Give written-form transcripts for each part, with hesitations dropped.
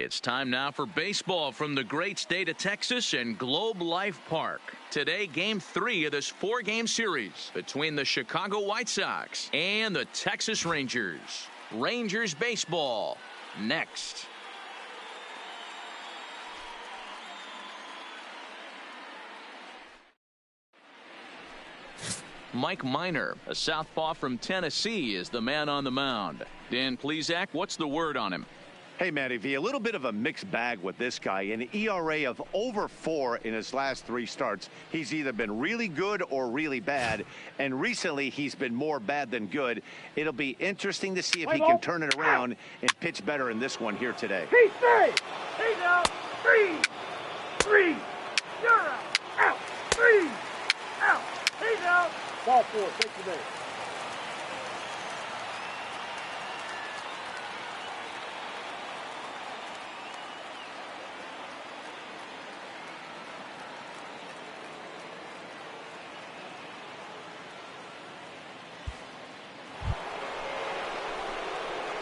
It's time now for baseball from the great state of Texas and Globe Life Park. Today, Game 3 of this 4-game series between the Chicago White Sox and the Texas Rangers. Rangers baseball next. Mike Minor, a southpaw from Tennessee, is the man on the mound. Dan Plesac, what's the word on him? Hey, Matty V, a little bit of a mixed bag with this guy. An ERA of over 4 in his last 3 starts. He's either been really good or really bad, and recently he's been more bad than good. It'll be interesting to see if he can turn it around and pitch better in this one here today. He's 3. He's out. 3. 3. You're out. Out. 3. Out. He's out. Ball 4. Take the base.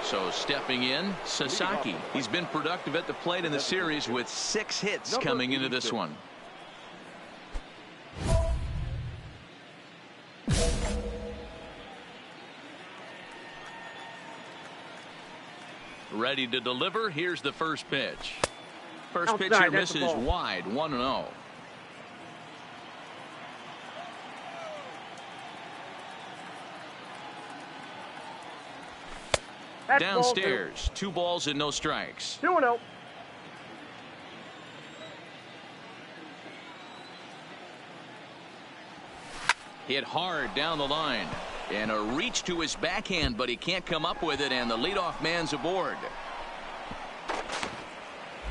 So stepping in, Sasaki. He's been productive at the plate in the series with 6 hits coming into this one. Ready to deliver. Here's the first pitch. First pitch here misses wide, 1-0. Downstairs, 2 balls and no strikes. 2-0. Hit hard down the line. And a reach to his backhand, but he can't come up with it, and the leadoff man's aboard.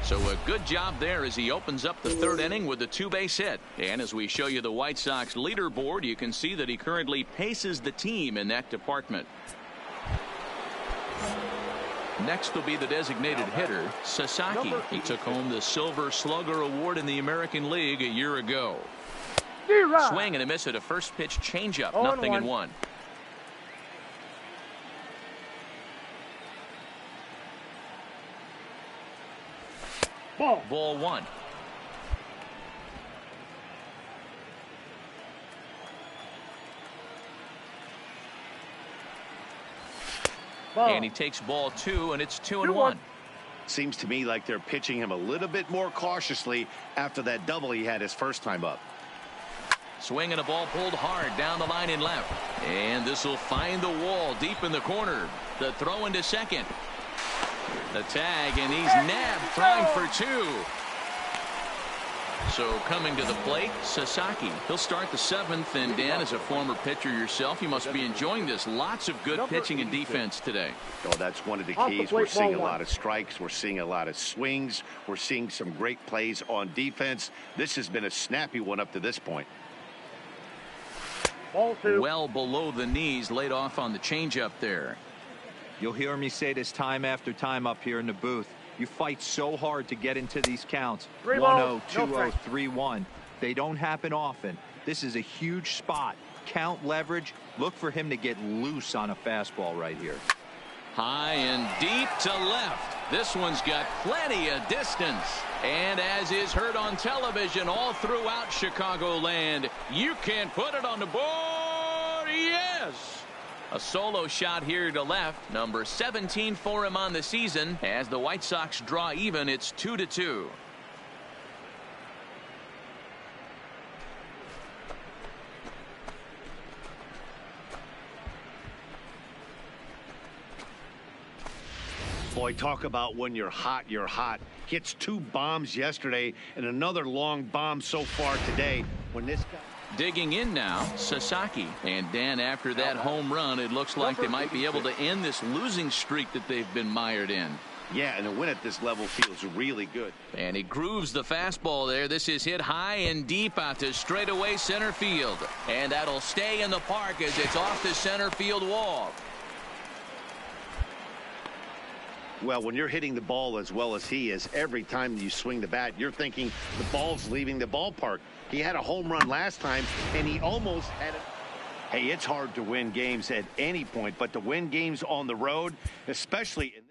So a good job there as he opens up the 3rd inning with a 2-base hit. And as we show you the White Sox leaderboard, you can see that he currently paces the team in that department. Next will be the designated hitter, Sasaki. He took home the Silver Slugger Award in the American League a year ago. Swing and a miss at a first pitch changeup, 0-1. Ball 1. And he takes ball 2, and it's 2-1. Seems to me like they're pitching him a little bit more cautiously after that double he had his first time up. Swing and a ball pulled hard down the line in left. And this will find the wall deep in the corner. The throw into second. The tag, and he's nabbed, trying for 2. So coming to the plate, Sasaki. He'll start the 7th, and Dan, as a former pitcher yourself, you must be enjoying this. Lots of good pitching and defense today. Oh, that's one of the keys. We're seeing a lot of strikes. We're seeing a lot of swings. We're seeing some great plays on defense. This has been a snappy one up to this point. Well below the knees, laid off on the changeup there. You'll hear me say this time after time up here in the booth. You fight so hard to get into these counts. 1-0, 2-0, 3-1. They don't happen often. This is a huge spot. Count leverage. Look for him to get loose on a fastball right here. High and deep to left. This one's got plenty of distance. And as is heard on television all throughout Chicagoland, you can put it on the board. Yes! A solo shot here to left. Number 17 for him on the season. As the White Sox draw even, it's 2-2. Boy, talk about when you're hot, you're hot. Hits 2 bombs yesterday and another long bomb so far today. When this guy... Digging in now, Sasaki. And Dan, after that home run, it looks like they might be able to end this losing streak that they've been mired in. Yeah, and a win at this level feels really good. And he grooves the fastball there. This is hit high and deep out to straightaway center field. And that'll stay in the park as it's off the center field wall. Well, when you're hitting the ball as well as he is, every time you swing the bat, you're thinking the ball's leaving the ballpark. He had a home run last time, and he almost had it. Hey, it's hard to win games at any point, but to win games on the road, especially in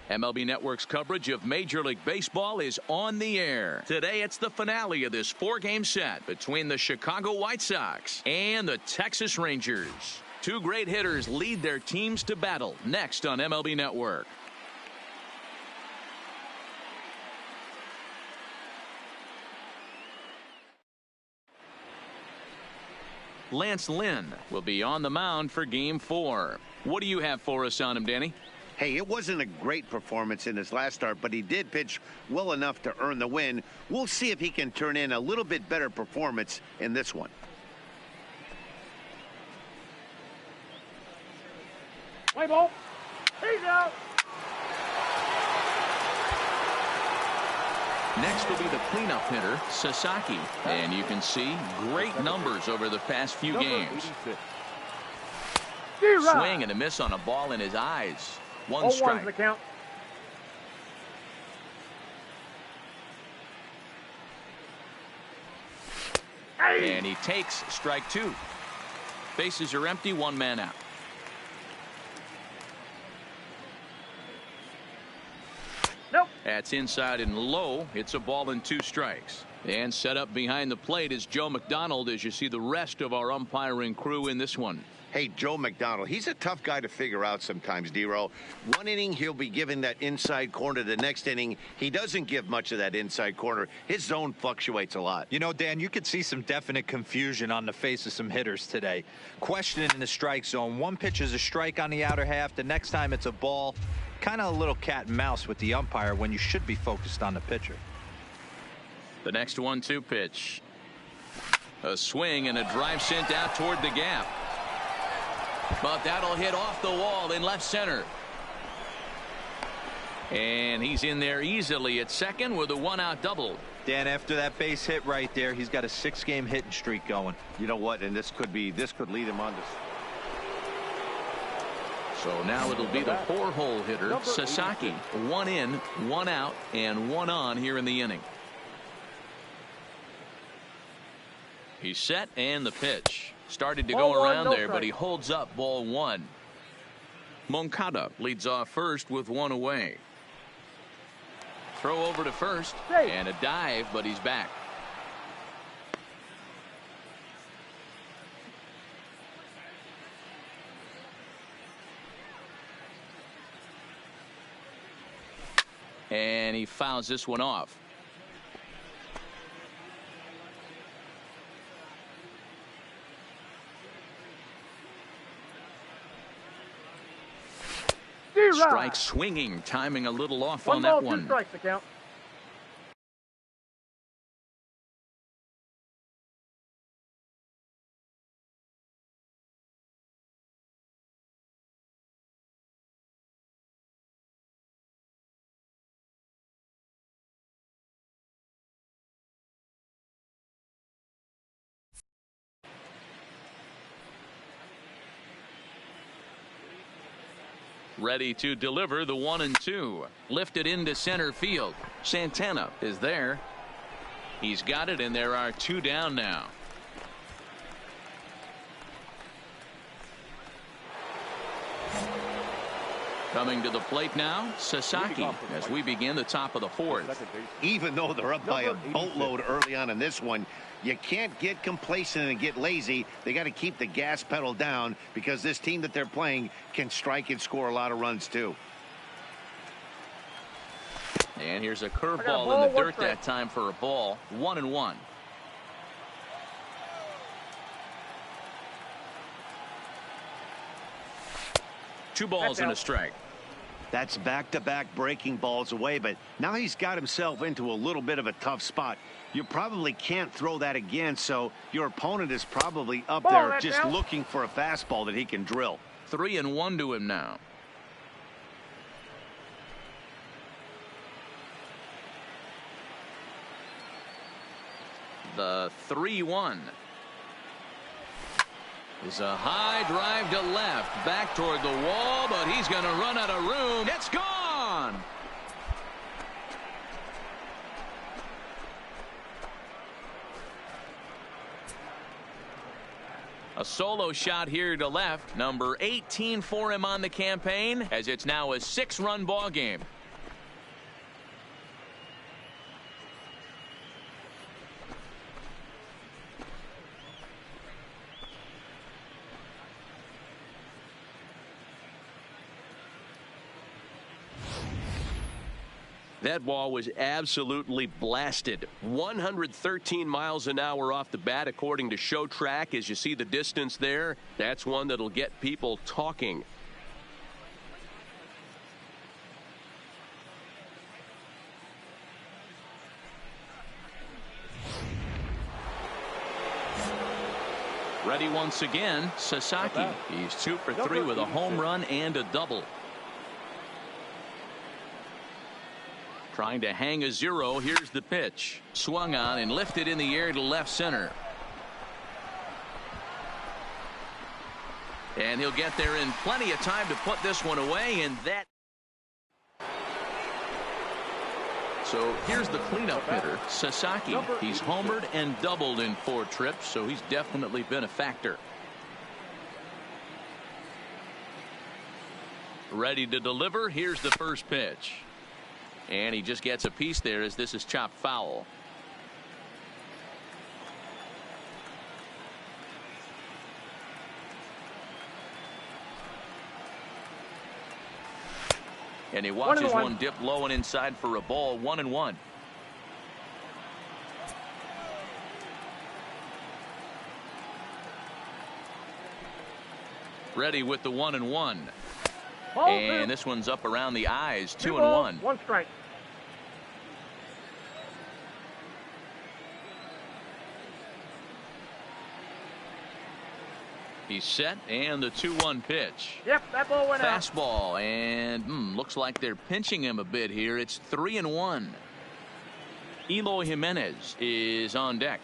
MLB Network's coverage of Major League Baseball is on the air. Today, it's the finale of this four-game set between the Chicago White Sox and the Texas Rangers. Two great hitters lead their teams to battle next on MLB Network. Lance Lynn will be on the mound for Game 4. What do you have for us on him, Danny? Hey, it wasn't a great performance in his last start, but he did pitch well enough to earn the win. We'll see if he can turn in a little bit better performance in this one. Play ball. He's out. Next will be the cleanup hitter, Sasaki. And you can see great numbers over the past few games. Swing and a miss on a ball in his eyes. One strike. The count. And he takes strike two. Bases are empty, one man out. Nope. That's inside and low. It's a ball and two strikes. And set up behind the plate is Joe McDonald as you see the rest of our umpiring crew in this one. Hey, Joe McDonald, he's a tough guy to figure out sometimes, D-Row. One inning, he'll be giving that inside corner. The next inning, he doesn't give much of that inside corner. His zone fluctuates a lot. You know, Dan, you could see some definite confusion on the face of some hitters today. Questioning in the strike zone. One pitch is a strike on the outer half. The next time it's a ball. Kind of a little cat and mouse with the umpire when you should be focused on the pitcher. The next 1-2 pitch. A swing and a drive sent out toward the gap. But that'll hit off the wall in left center. And he's in there easily at second with a one-out double. Dan, after that base hit right there, he's got a 6-game hitting streak going. You know what? And this could lead him on to. So now it'll be the four-hole hitter, Sasaki. One in, one out, and one on here in the inning. He's set and the pitch. Started to go around there, but he holds up ball one. Moncada leads off first with one away. Throw over to first and a dive, but he's back. And he fouls this one off. Strike swinging, timing a little off on that one. 2 strikes the count. Ready to deliver the 1-2. Lifted into center field. Santana is there. He's got it, and there are two down now. Coming to the plate now, Sasaki, as we begin the top of the fourth. Even though they're up by a boatload early on in this one, you can't get complacent and get lazy. They got to keep the gas pedal down because this team that they're playing can strike and score a lot of runs too. And here's a curveball in the dirt that time for a ball. 1-1. Two balls and a strike. That's back-to-back breaking balls away, but now he's got himself into a little bit of a tough spot. You probably can't throw that again, so your opponent is probably up there just looking for a fastball that he can drill. 3-1 to him now. The 3-1 is a high drive to left, back toward the wall, but he's going to run out of room. It's gone. A solo shot here to left, number 18 for him on the campaign, as it's now a 6-run ball game. That ball was absolutely blasted. 113 miles an hour off the bat, according to Show Track. As you see the distance there, that's one that'll get people talking. Ready once again, Sasaki. He's 2 for 3 with a home run and a double. Trying to hang a 0. Here's the pitch. Swung on and lifted in the air to left center. And he'll get there in plenty of time to put this one away, and that. So here's the cleanup hitter, Sasaki. He's homered and doubled in 4 trips, so he's definitely been a factor. Ready to deliver. Here's the first pitch. And he just gets a piece there as this is chopped foul. And he watches one dip low and inside for a ball. 1-1. Ready with the 1-1. And this one's up around the eyes. 2-1. 1 strike. He's set, and the 2-1 pitch. Yep, that ball went out. Fastball, and looks like they're pinching him a bit here. It's 3-1. Eloy Jimenez is on deck.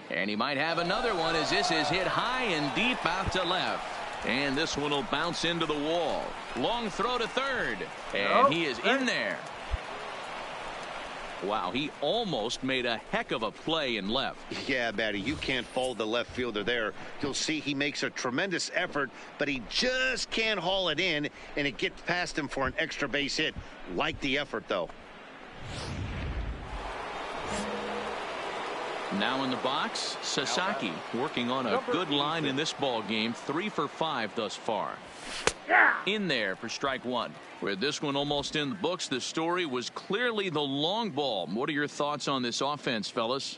And he might have another one as this is hit high and deep out to left. And this one will bounce into the wall. Long throw to third. And he is in there. Wow, he almost made a heck of a play in left. Yeah, Matty, you can't fault the left fielder there. You'll see he makes a tremendous effort, but he just can't haul it in, and it gets past him for an extra base hit. Like the effort, though. Now in the box, Sasaki working on a good line in this ball game. 3 for 5 thus far. In there for strike 1. With this one almost in the books, the story was clearly the long ball. What are your thoughts on this offense, fellas?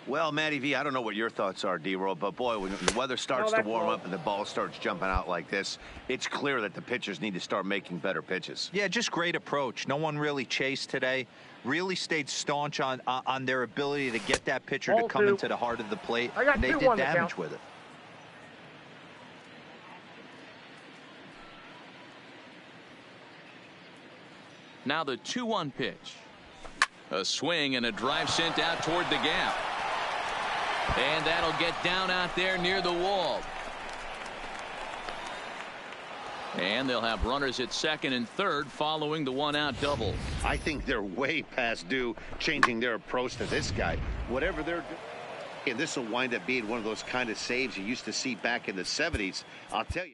Well, Matty V, I don't know what your thoughts are, D-Roll, but boy, when the weather starts to warm up and the ball starts jumping out like this, it's clear that the pitchers need to start making better pitches. Yeah, just great approach. No one really chased today. Really stayed staunch on their ability to get that pitcher to come into the heart of the plate, and they did damage with it. Now the 2-1 pitch. A swing and a drive sent out toward the gap. And that'll get down out there near the wall. And they'll have runners at second and third following the 1-out double. I think they're way past due changing their approach to this guy. Whatever they're doing. And this will wind up being one of those kind of saves you used to see back in the 70s. I'll tell you.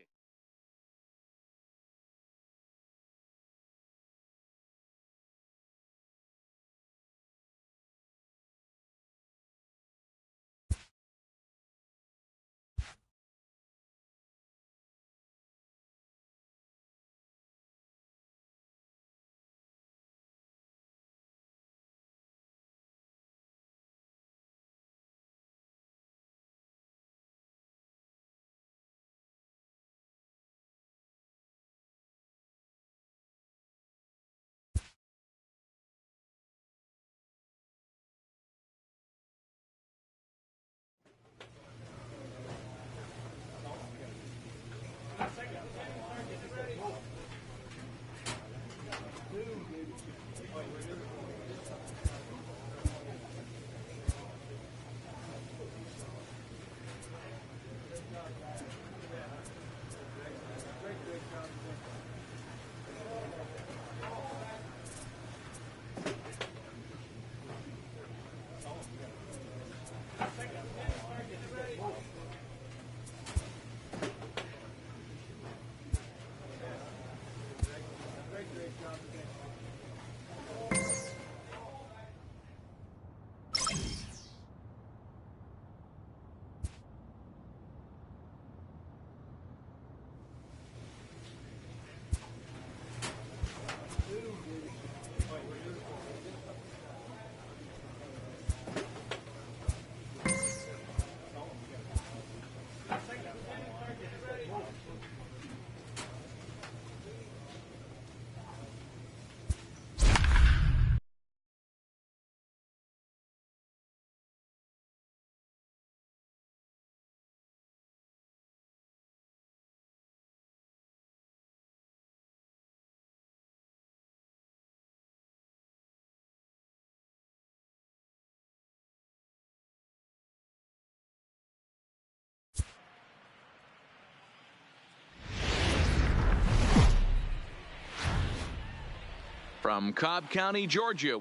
From Cobb County, Georgia.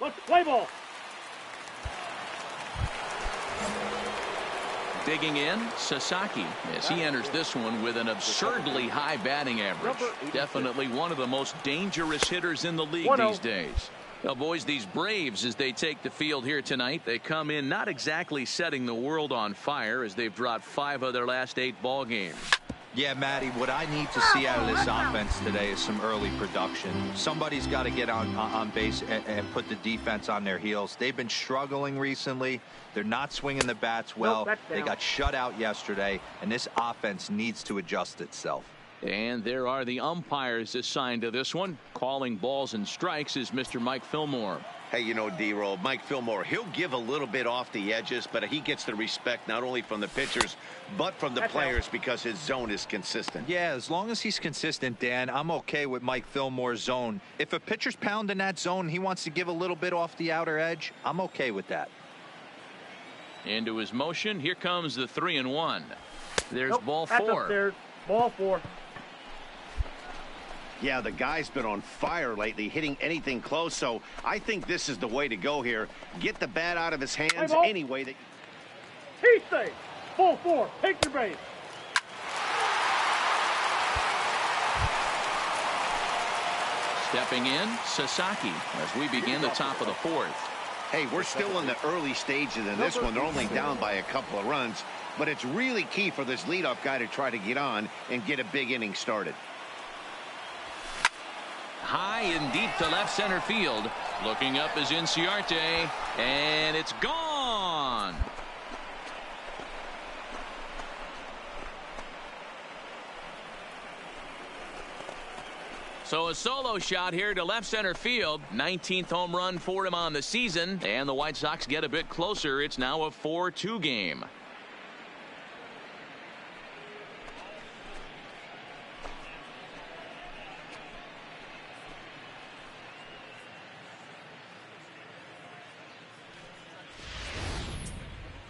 Let's play ball. Digging in, Sasaki, as he enters this one with an absurdly high batting average. Definitely one of the most dangerous hitters in the league these days. Now, boys, these Braves, as they take the field here tonight, they come in not exactly setting the world on fire, as they've dropped 5 of their last 8 ball games. Yeah, Matty, what I need to see out of this offense today is some early production. Somebody's got to get on base and put the defense on their heels. They've been struggling recently. They're not swinging the bats well. They got shut out yesterday, and this offense needs to adjust itself. And there are the umpires assigned to this one. Calling balls and strikes is Mr. Mike Fillmore. Hey, you know, D-Roll, Mike Fillmore, he'll give a little bit off the edges, but he gets the respect not only from the pitchers, but from the players because his zone is consistent. Yeah, as long as he's consistent, Dan, I'm okay with Mike Fillmore's zone. If a pitcher's pounding that zone, he wants to give a little bit off the outer edge, I'm okay with that. Into his motion, here comes the 3-1. There's ball 4. Ball 4. Yeah, the guy's been on fire lately, hitting anything close, so I think this is the way to go here. Get the bat out of his hands any way that... He's safe. Ball 4. Take your base. Stepping in, Sasaki, as we begin the top of the 4th. Hey, we're still in the early stages in this one. They're only down by a couple of runs, but it's really key for this leadoff guy to try to get on and get a big inning started. High and deep to left center field. Looking up is Inciarte, and it's gone. So a solo shot here to left center field. 19th home run for him on the season, and the White Sox get a bit closer. It's now a 4-2 game.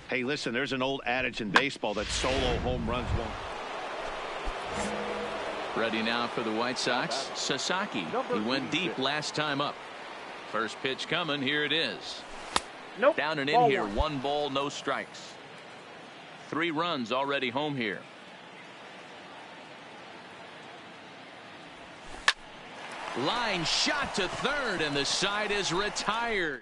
Hey, listen, there's an old adage in baseball that solo home runs won't. Ready now for the White Sox, Sasaki. He went deep last time up. First pitch coming, here it is. Nope. Down and in Ball here, 1. 1 ball, no strikes. 3 runs already home here. Line shot to third, and the side is retired.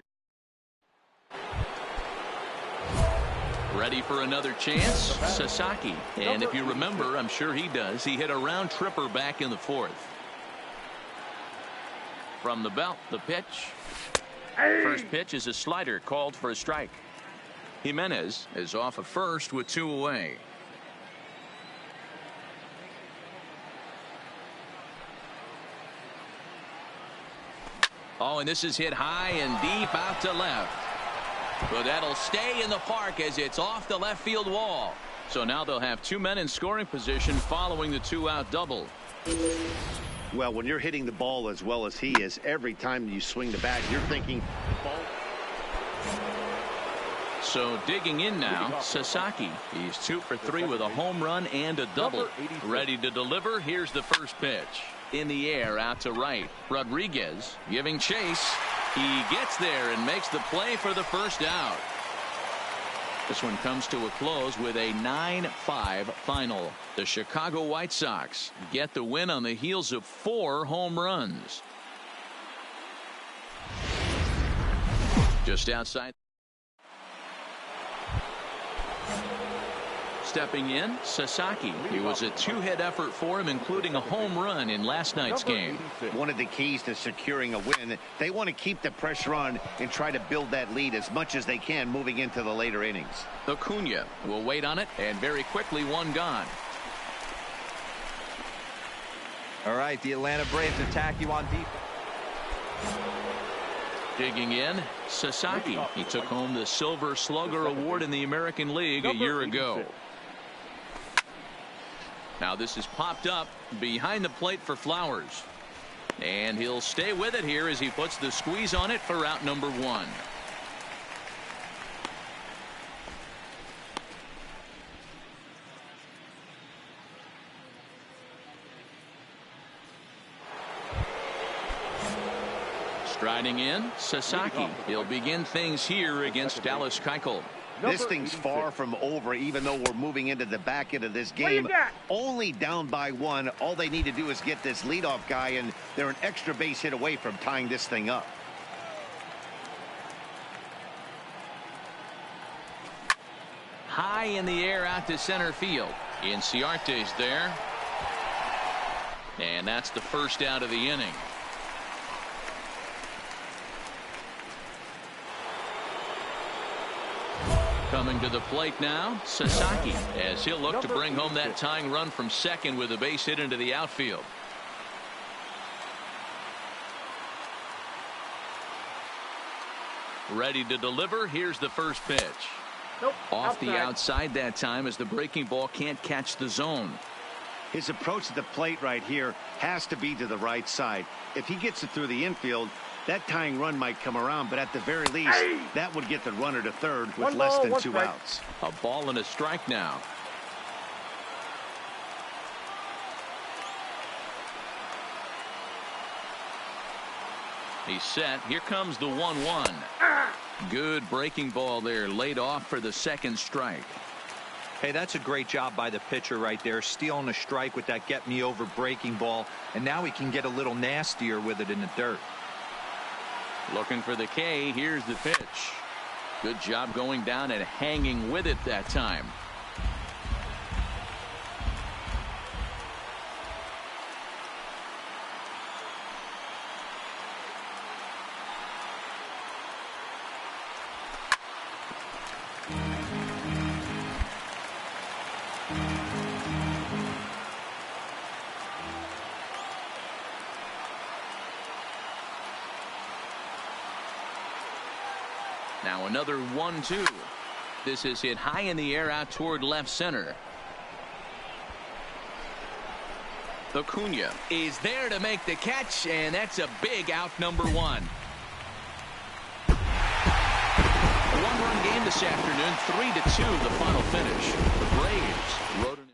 Ready for another chance, Sasaki. And if you remember, I'm sure he does, he hit a round tripper back in the 4th. From the belt, the pitch. First pitch is a slider called for a strike. Jimenez is off of first with 2 away. Oh, and this is hit high and deep out to left. But that'll stay in the park as it's off the left field wall. So now they'll have 2 men in scoring position following the 2-out double. Well, when you're hitting the ball as well as he is, every time you swing the bat, you're thinking the ball. So digging in now, Sasaki. He's 2 for 3 with a home run and a double. Ready to deliver. Here's the first pitch. In the air, out to right. Rodriguez giving chase. He gets there and makes the play for the first out. This one comes to a close with a 9-5 final. The Chicago White Sox get the win on the heels of 4 home runs. Just outside. Stepping in, Sasaki. It was a 2-hit effort for him, including a home run in last night's game. One of the keys to securing a win, they want to keep the pressure on and try to build that lead as much as they can moving into the later innings. Acuna will wait on it, and very quickly 1 gone. All right, the Atlanta Braves attack you on defense. Digging in, Sasaki. He took home the Silver Slugger Award in the American League a year ago. Now this is popped up behind the plate for Flowers. And he'll stay with it here as he puts the squeeze on it for out number 1. Striding in, Sasaki. He'll begin things here against Dallas Keuchel. This thing's far from over, even though we're moving into the back end of this game. Only down by 1. All they need to do is get this leadoff guy, and they're an extra base hit away from tying this thing up. High in the air out to center field. Rtts there. And that's the first out of the inning. Coming to the plate now, Sasaki, as he'll look to bring home that tying run from second with a base hit into the outfield. Ready to deliver. Here's the first pitch. Off the outside that time as the breaking ball can't catch the zone. His approach to the plate right here has to be to the right side. If he gets it through the infield, that tying run might come around, but at the very least, that would get the runner to third with less than 2 outs. A ball and a strike now. He's set. Here comes the 1-1. Good breaking ball there, laid off for the second strike. Hey, that's a great job by the pitcher right there, stealing a strike with that get me over breaking ball, and now he can get a little nastier with it in the dirt. Looking for the K. Here's the pitch. Good job going down and hanging with it that time. Now another 1-2. This is hit high in the air out toward left center. Acuna is there to make the catch, and that's a big out number 1. A 1-run game this afternoon, 3-2 the final finish. The Braves rode an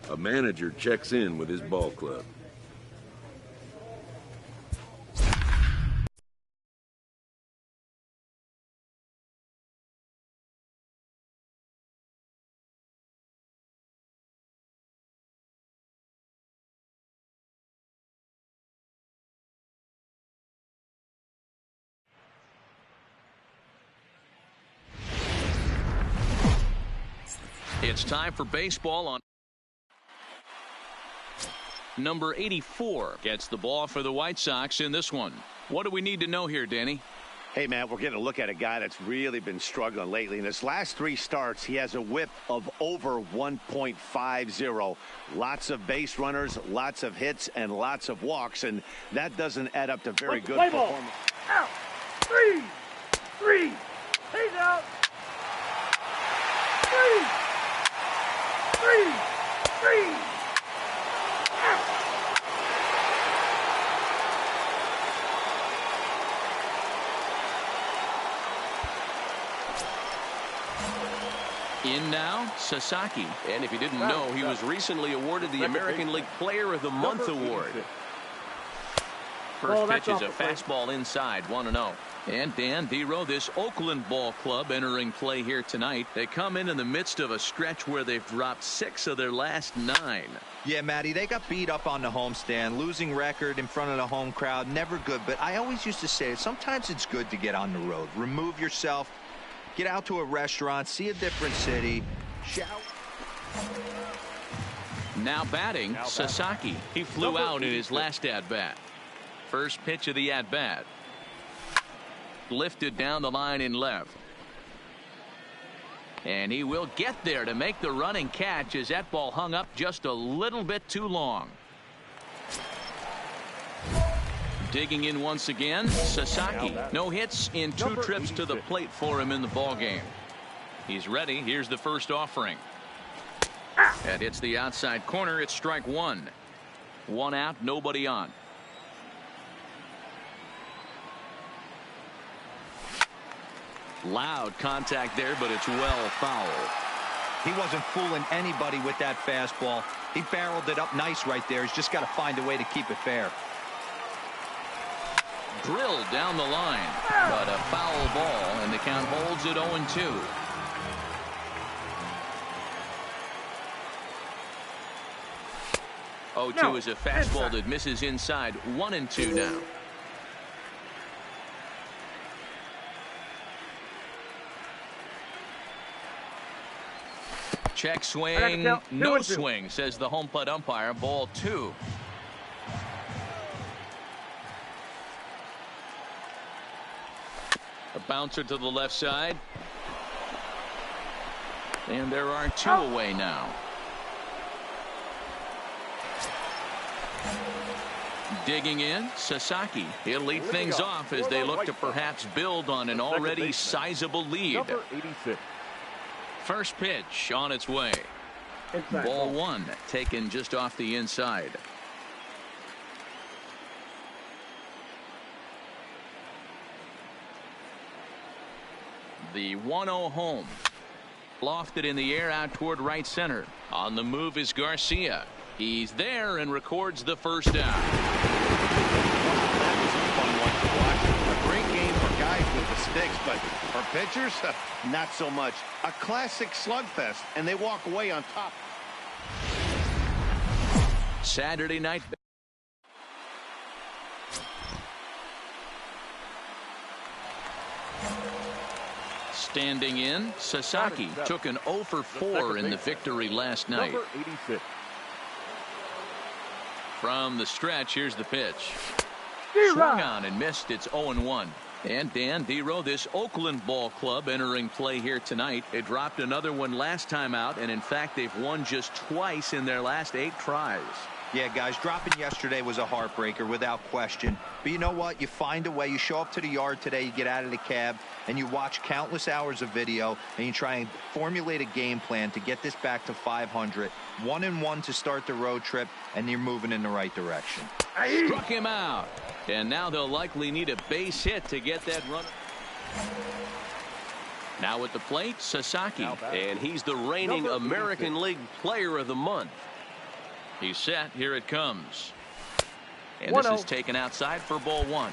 A manager checks in with his ball club. It's time for baseball on. Number 84 gets the ball for the White Sox in this one. What do we need to know here, Danny? Hey, man, we're getting a look at a guy that's really been struggling lately. In his last 3 starts, he has a whip of over 1.50. Lots of base runners, lots of hits, and lots of walks, and that doesn't add up to very good performance. Out. 3. He's out. 3. In now, Sasaki. And if you didn't know, he was recently awarded the American League Player of the Month award. First pitch is a fastball inside, 1-0. And Dan Dero, this Oakland ball club entering play here tonight. They come in the midst of a stretch where they've dropped 6 of their last 9. Yeah, Matty, they got beat up on the homestand. Losing record in front of the home crowd, never good. But I always used to say sometimes it's good to get on the road. Remove yourself. Get out to a restaurant, see a different city, shout. Now batting, Sasaki. He flew out in his last at-bat. First pitch of the at-bat. Lifted down the line in left. And he will get there to make the running catch as that ball hung up just a little bit too long. Digging in once again, Sasaki. No hits in 2 trips to the plate for him in the ballgame. He's ready. Here's the first offering. That hits the outside corner. It's strike 1. 1 out, nobody on. Loud contact there, but it's well foul. He wasn't fooling anybody with that fastball. He barreled it up nice right there. He's just got to find a way to keep it fair. Drilled down the line, but a foul ball, and the count holds at 0-2. Oh, 2 is a fastball that misses inside. 1-2 now. Check swing, no swing, says the home plate umpire. Ball 2. A bouncer to the left side. And there are 2 away now. Digging in, Sasaki. He'll lead things off as they look to perhaps build on an already sizable lead. Number 86. First pitch on its way. Ball 1 taken just off the inside. The 1-0 home. Lofted in the air out toward right center. On the move is Garcia. He's there and records the first down. That was a fun one to watch. A great game for guys with the sticks, but for pitchers, not so much. A classic slugfest, and they walk away on top. Saturday night. Standing in, Sasaki took an 0 for 4 in the victory last night. Number 86. From the stretch, here's the pitch. D-Rod. Swung on and missed. It's 0-1. And Dan Dero, this Oakland ball club entering play here tonight. It dropped another one last time out, and in fact, they've won just twice in their last 8 tries. Yeah, guys, dropping yesterday was a heartbreaker without question. But you know what? You find a way. You show up to the yard today, you get out of the cab, and you watch countless hours of video, and you try and formulate a game plan to get this back to 500. 1-1 to start the road trip, and you're moving in the right direction. Struck him out. And now they'll likely need a base hit to get that run. Now at the plate, Sasaki. And he's the reigning American League Player of the Month. He's set. Here it comes. And this is taken outside for ball 1.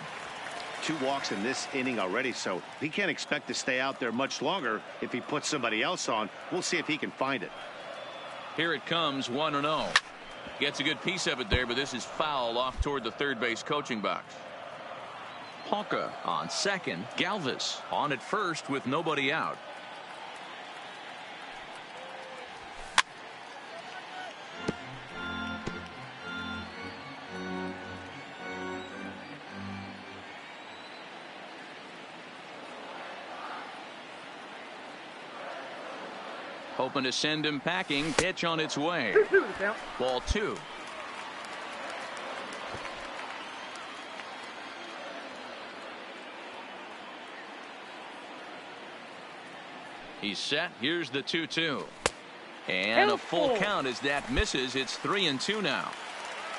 2 walks in this inning already, so he can't expect to stay out there much longer if he puts somebody else on. We'll see if he can find it. Here it comes, 1-0. Gets a good piece of it there, but this is foul off toward the third base coaching box. Hawka on second. Galvis on at first with nobody out. Hoping to send him packing. Pitch on its way. Ball 2. He's set. Here's the 2-2. And a full count as that misses. It's 3-2 now.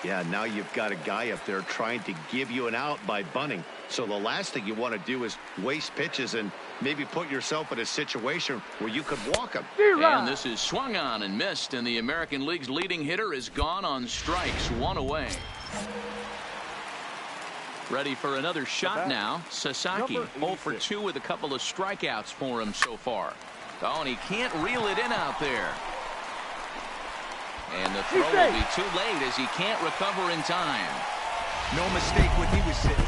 Yeah, now you've got a guy up there trying to give you an out by bunting. So the last thing you want to do is waste pitches and maybe put yourself in a situation where you could walk him. And this is swung on and missed, and the American League's leading hitter is gone on strikes. 1 away. Ready for another shot now. Sasaki 0 for 2 with a couple of strikeouts for him so far. Oh, and he can't reel it in out there. And the throw will be too late as he can't recover in time. No mistake when he was sitting.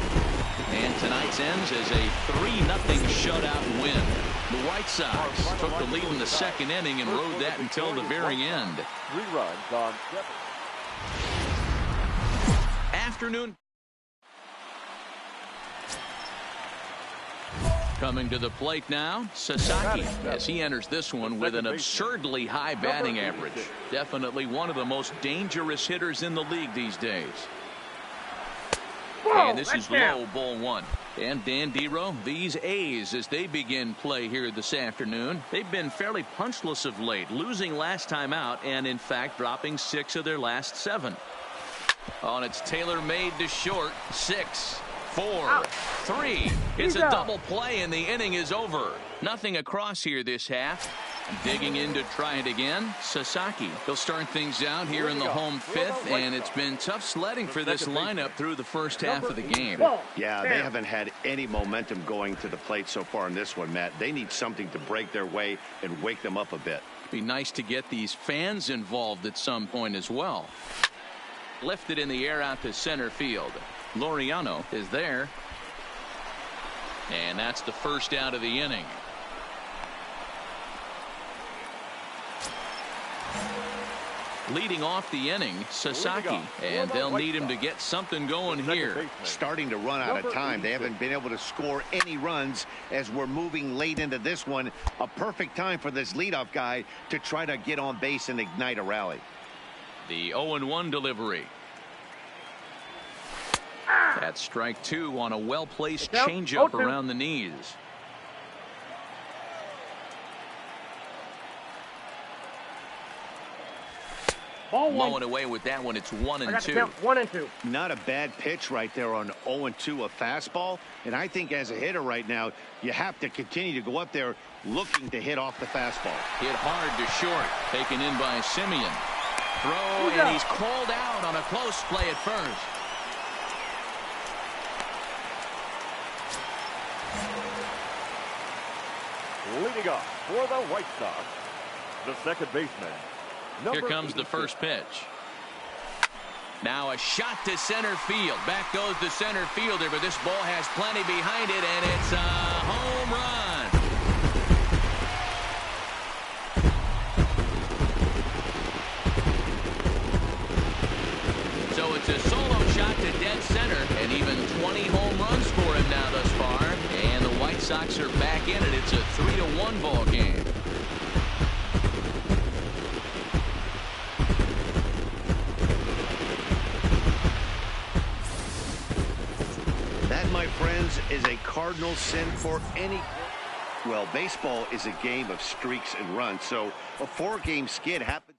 And tonight's ends as a 3-0 shutout win. The White Sox took the lead in the second inning and rode that until the very end. 3 runs on 7. Afternoon. Coming to the plate now, Sasaki, as he enters this one with an absurdly high batting average. Definitely one of the most dangerous hitters in the league these days. And this is low, ball 1. And Dan Dero, these A's, as they begin play here this afternoon, they've been fairly punchless of late, losing last time out and, in fact, dropping 6 of their last 7. On its tailor-made to short, 6, 4, 3. It's a double play, and the inning is over. Nothing across here this half. Digging in to try it again, Sasaki. He'll start things out here in the home 5th, and it's been tough sledding for this lineup through the first half of the game. Yeah, they haven't had any momentum going to the plate so far in this one, Matt. They need something to break their way and wake them up a bit. Be nice to get these fans involved at some point as well. Lifted in the air out to center field. Laureano is there. And that's the first out of the inning. Leading off the inning, Sasaki, and they'll need him to get something going here. Starting to run out of time. They haven't been able to score any runs as we're moving late into this one. A perfect time for this leadoff guy to try to get on base and ignite a rally. The 0-1 delivery. That's strike 2 on a well-placed changeup around the knees. Mowing away with that one. It's 1-2. 1-2. Not a bad pitch right there on 0-2, a fastball. And I think as a hitter right now, you have to continue to go up there looking to hit off the fastball. Hit hard to short. Taken in by Simeon. Throw, and he's called out on a close play at first. Leading off for the White Sox, the second baseman. Here comes the first pitch. Now a shot to center field. Back goes the center fielder, but this ball has plenty behind it, and it's a home Sox are back in it. It's a 3-1 ball game. That, my friends, is a cardinal sin for any... Well, baseball is a game of streaks and runs, so a 4-game skid happens.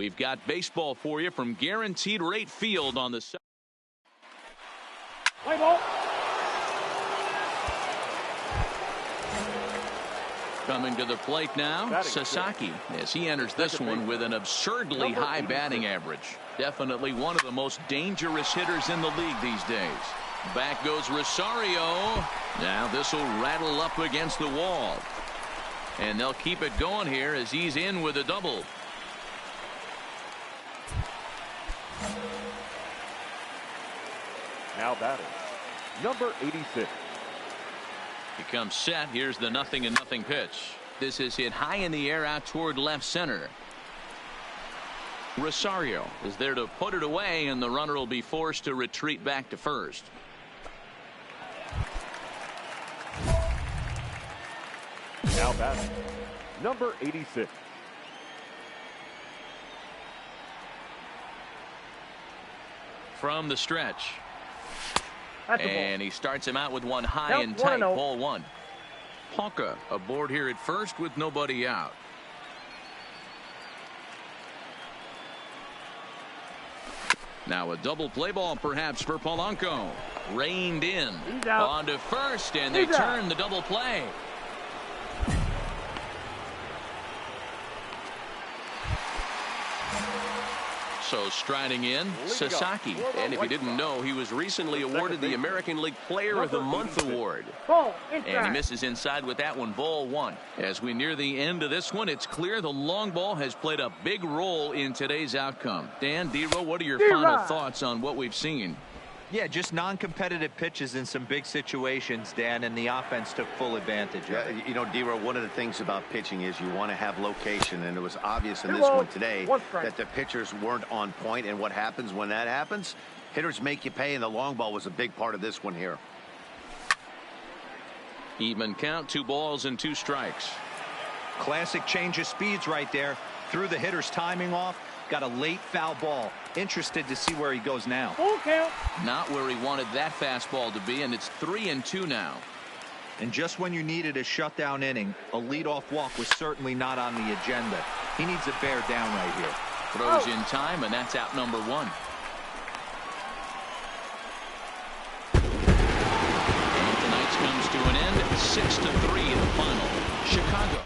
We've got baseball for you from Guaranteed Rate Field on the Play ball. Coming to the plate now, Sasaki, as he enters this one with an absurdly high batting average. Definitely one of the most dangerous hitters in the league these days. Back goes Rosario. Now this will rattle up against the wall. And they'll keep it going here as he's in with a double. Now batting, number 86. He comes set. Here's the 0-0 pitch. This is hit high in the air out toward left center. Rosario is there to put it away, and the runner will be forced to retreat back to first. Now batting, number 86. From the stretch. That's and he starts him out with one high and tight. Ball one. Palka aboard here at first with nobody out. Now a double play ball perhaps for Polanco. Reined in. On to first, and they turn the double play. So striding in, Sasaki. And if you didn't know, he was recently awarded the American League Player of the Month award. And he misses inside with that one. Ball one. As we near the end of this one, it's clear the long ball has played a big role in today's outcome. Dan, D-Row, what are your final thoughts on what we've seen? Yeah, just non-competitive pitches in some big situations, Dan, and the offense took full advantage of it. You know, D-Row, one of the things about pitching is you want to have location, and it was obvious in this one today that the pitchers weren't on point, and what happens when that happens? Hitters make you pay, and the long ball was a big part of this one here. Even count, 2 balls and 2 strikes. Classic change of speeds right there. Threw the hitter's timing off. Got a late foul ball. Interested to see where he goes now. Full count. Not where he wanted that fastball to be, and it's 3-2 now. And just when you needed a shutdown inning, a leadoff walk was certainly not on the agenda. He needs to bear down right here. Throws in time, and that's out number 1. And tonight's comes to an end. 6-3 the final. Chicago.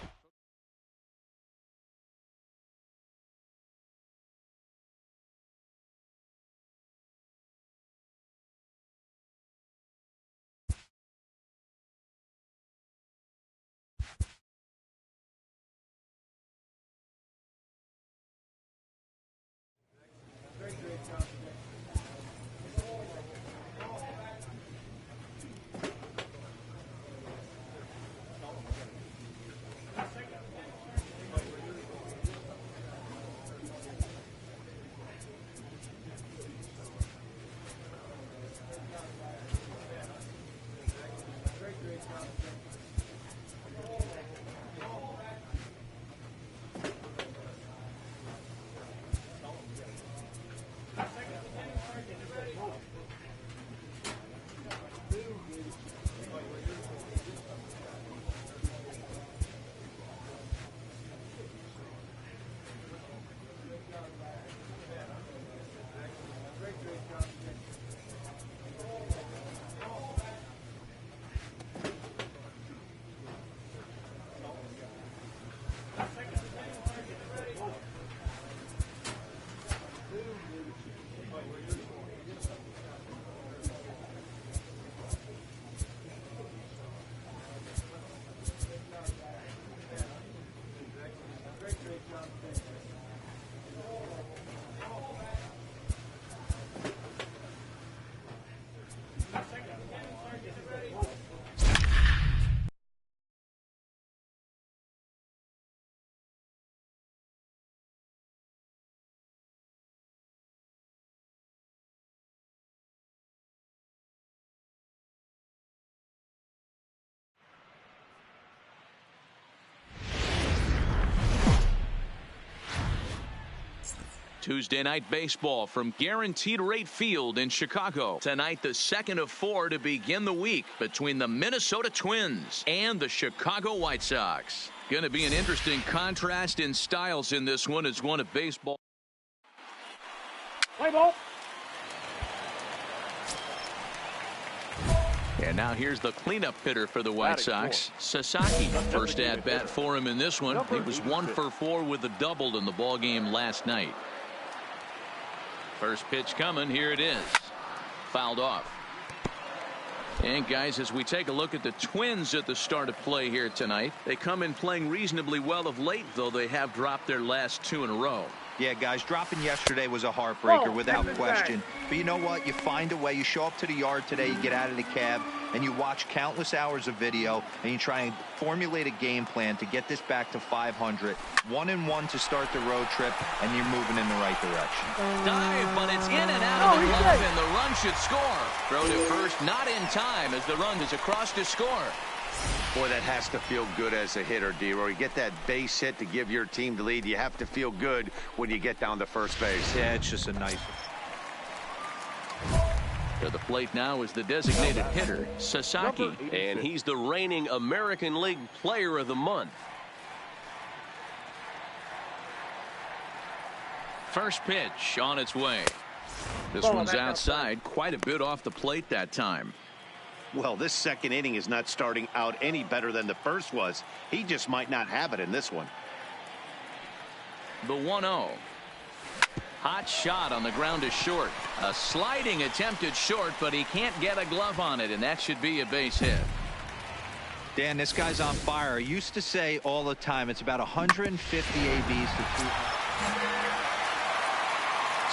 Tuesday night baseball from Guaranteed Rate Field in Chicago. Tonight, the second of 4 to begin the week between the Minnesota Twins and the Chicago White Sox. Going to be an interesting contrast in styles in this one as one of baseball. Play ball. And now here's the cleanup hitter for the White Sox, Sasaki. First at bat for him in this one. He was 1 for 4 with a double in the ball game last night. First pitch coming. Here it is. Fouled off. And guys, as we take a look at the Twins at the start of play here tonight, they come in playing reasonably well of late, though they have dropped their last 2 in a row. Yeah, guys, dropping yesterday was a heartbreaker without question. But you know what? You find a way. You show up to the yard today, you get out of the cab, and you watch countless hours of video, and you try and formulate a game plan to get this back to 500. 1-1 to start the road trip, and you're moving in the right direction. Dive, but it's in and out of the glove, and the run should score. Throw to first, not in time, as the run is across to score. Boy, that has to feel good as a hitter, D-Roy. You get that base hit to give your team the lead. You have to feel good when you get down to first base. Yeah, it's just a nice. To the plate now is the designated hitter, Sasaki. And he's the reigning American League Player of the Month. First pitch on its way. This one's outside, quite a bit off the plate that time. Well, this second inning is not starting out any better than the first was. He just might not have it in this one. The 1-0. Hot shot on the ground is short. A sliding attempt at short, but he can't get a glove on it, and that should be a base hit. Dan, this guy's on fire. I used to say all the time it's about 150 ABs to 200.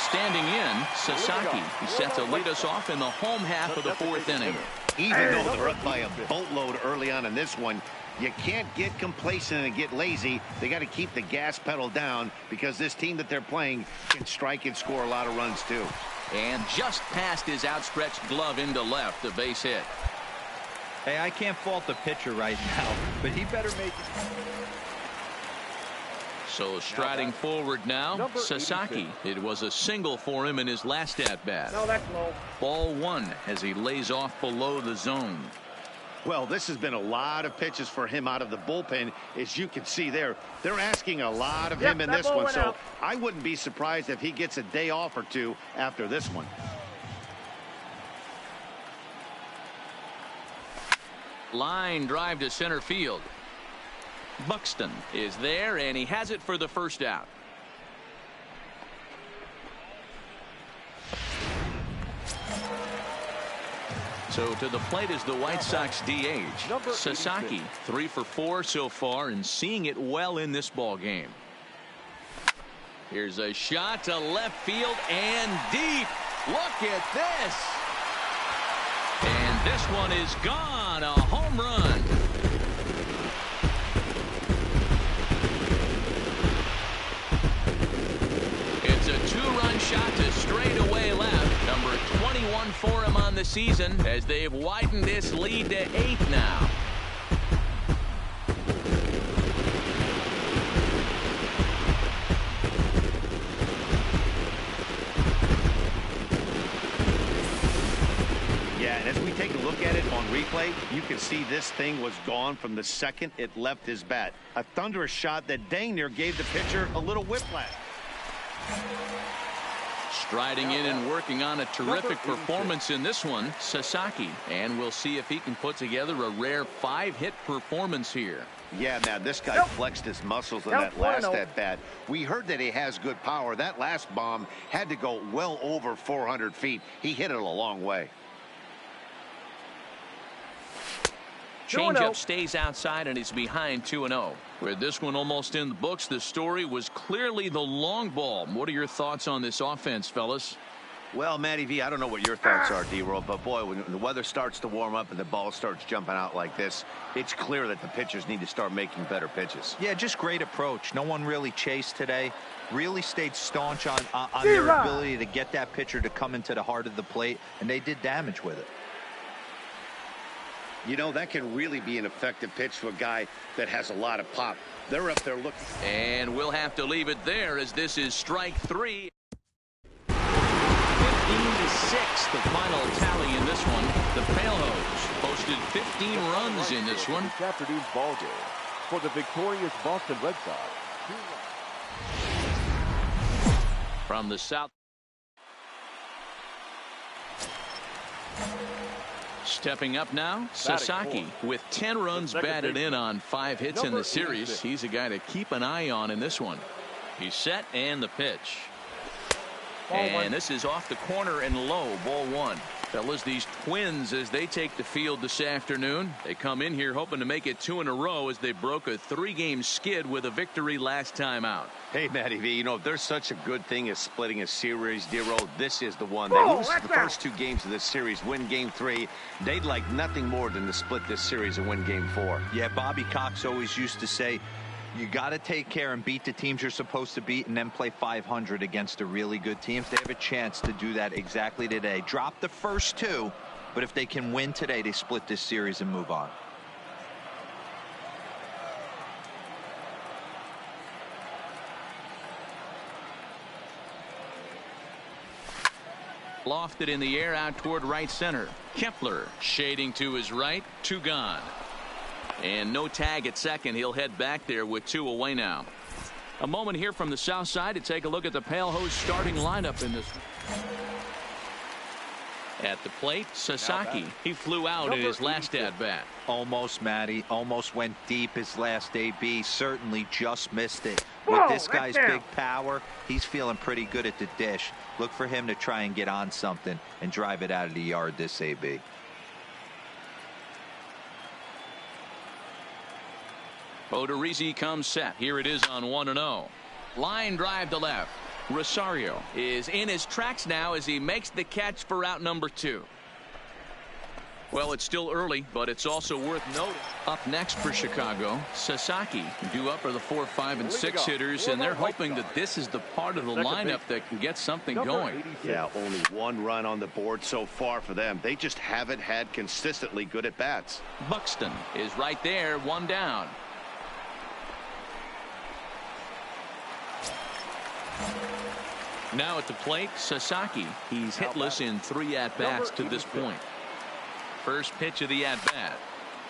Standing in, Sasaki. He's set to lead us off in the home half of the 4th inning. Even though they're up by a boatload early on in this one, you can't get complacent and get lazy. They got to keep the gas pedal down because this team that they're playing can strike and score a lot of runs too. And just past his outstretched glove into left, a base hit. Hey, I can't fault the pitcher right now, but he better make it. So striding forward now, Sasaki. It was a single for him in his last at-bat. No, that's low. Ball 1 as he lays off below the zone. Well, this has been a lot of pitches for him out of the bullpen. As you can see there, they're asking a lot of him in this one. So I wouldn't be surprised if he gets a day off or two after this one. Line drive to center field. Buxton is there, and he has it for the first out. So to the plate is the White Sox DH, Sasaki. 3 for 4 so far and seeing it well in this ball game. Here's a shot to left field and deep. Look at this. And this one is gone. A home run. It's a 2-run shot to straightaway left. Number 21 for him on the season as they've widened this lead to 8 now. Yeah, and as we take a look at it on replay, you can see this thing was gone from the second it left his bat. A thunderous shot that dang near gave the pitcher a little whiplash. Striding in and working on a terrific performance in this one, Sasaki. And we'll see if he can put together a rare 5-hit performance here. Yeah, man, this guy flexed his muscles in that last at-bat. We heard that he has good power. That last bomb had to go well over 400 feet. He hit it a long way. Changeup stays outside and is behind 2-0. With this one almost in the books, the story was clearly the long ball. What are your thoughts on this offense, fellas? Well, Matty V, I don't know what your thoughts are, D-Roll, but boy, when the weather starts to warm up and the ball starts jumping out like this, it's clear that the pitchers need to start making better pitches. Yeah, just great approach. No one really chased today. Really stayed staunch on their ability to get that pitcher to come into the heart of the plate, and they did damage with it. You know, that can really be an effective pitch to a guy that has a lot of pop. They're up there looking. And we'll have to leave it there as this is strike 3. 15-6, the final tally in this one. The Palehoes posted 15 runs in this one. This afternoon's ball game for the victorious Boston Red Sox. From the south. Stepping up now, Sasaki with 10 runs batted in on 5 hits in the series. He's a guy to keep an eye on in this one. He's set, and the pitch. And this is off the corner and low, ball 1. Fellas, these Twins, as they take the field this afternoon, they come in here hoping to make it 2 in a row as they broke a 3-game skid with a victory last time out. Hey, Matty V, you know, if there's such a good thing as splitting a series, Dero, this is the one. They lose the first 2 games of this series, win game 3. They'd like nothing more than to split this series and win game 4. Yeah, Bobby Cox always used to say, you got to take care and beat the teams you're supposed to beat and then play 500 against the really good teams. They have a chance to do that exactly today. Drop the first 2, but if they can win today, they split this series and move on. Lofted in the air out toward right center. Kepler shading to his right. 2 gone. And no tag at second. He'll head back there with 2 away now. A moment here from the south side to take a look at the Pale Hose starting lineup in this. At the plate, Sasaki. He flew out in his last at-bat. Almost, Matty. Almost went deep his last AB. Certainly just missed it. With this guy's big power, he's feeling pretty good at the dish. Look for him to try and get on something and drive it out of the yard this AB. Odorizzi comes set. Here it is on 1-0. Line drive to left. Rosario is in his tracks now as he makes the catch for out number 2. Well, it's still early, but it's also worth noting. Up next for Chicago, Sasaki due up are the 4, 5, and 6 hitters, and they're hoping that this is the part of the lineup that can get something going. Yeah, only 1 run on the board so far for them. They just haven't had consistently good at bats. Buxton is right there, 1 down. Now at the plate, Sasaki. He's hitless in 3 at-bats to this point. First pitch of the at-bat.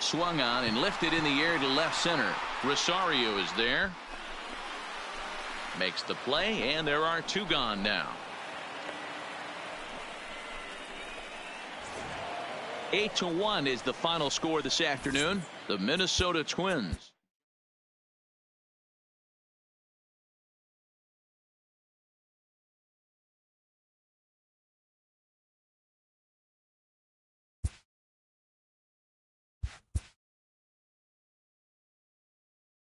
Swung on and lifted in the air to left center. Rosario is there. Makes the play, and there are 2 gone now. 8-1 is the final score this afternoon. The Minnesota Twins.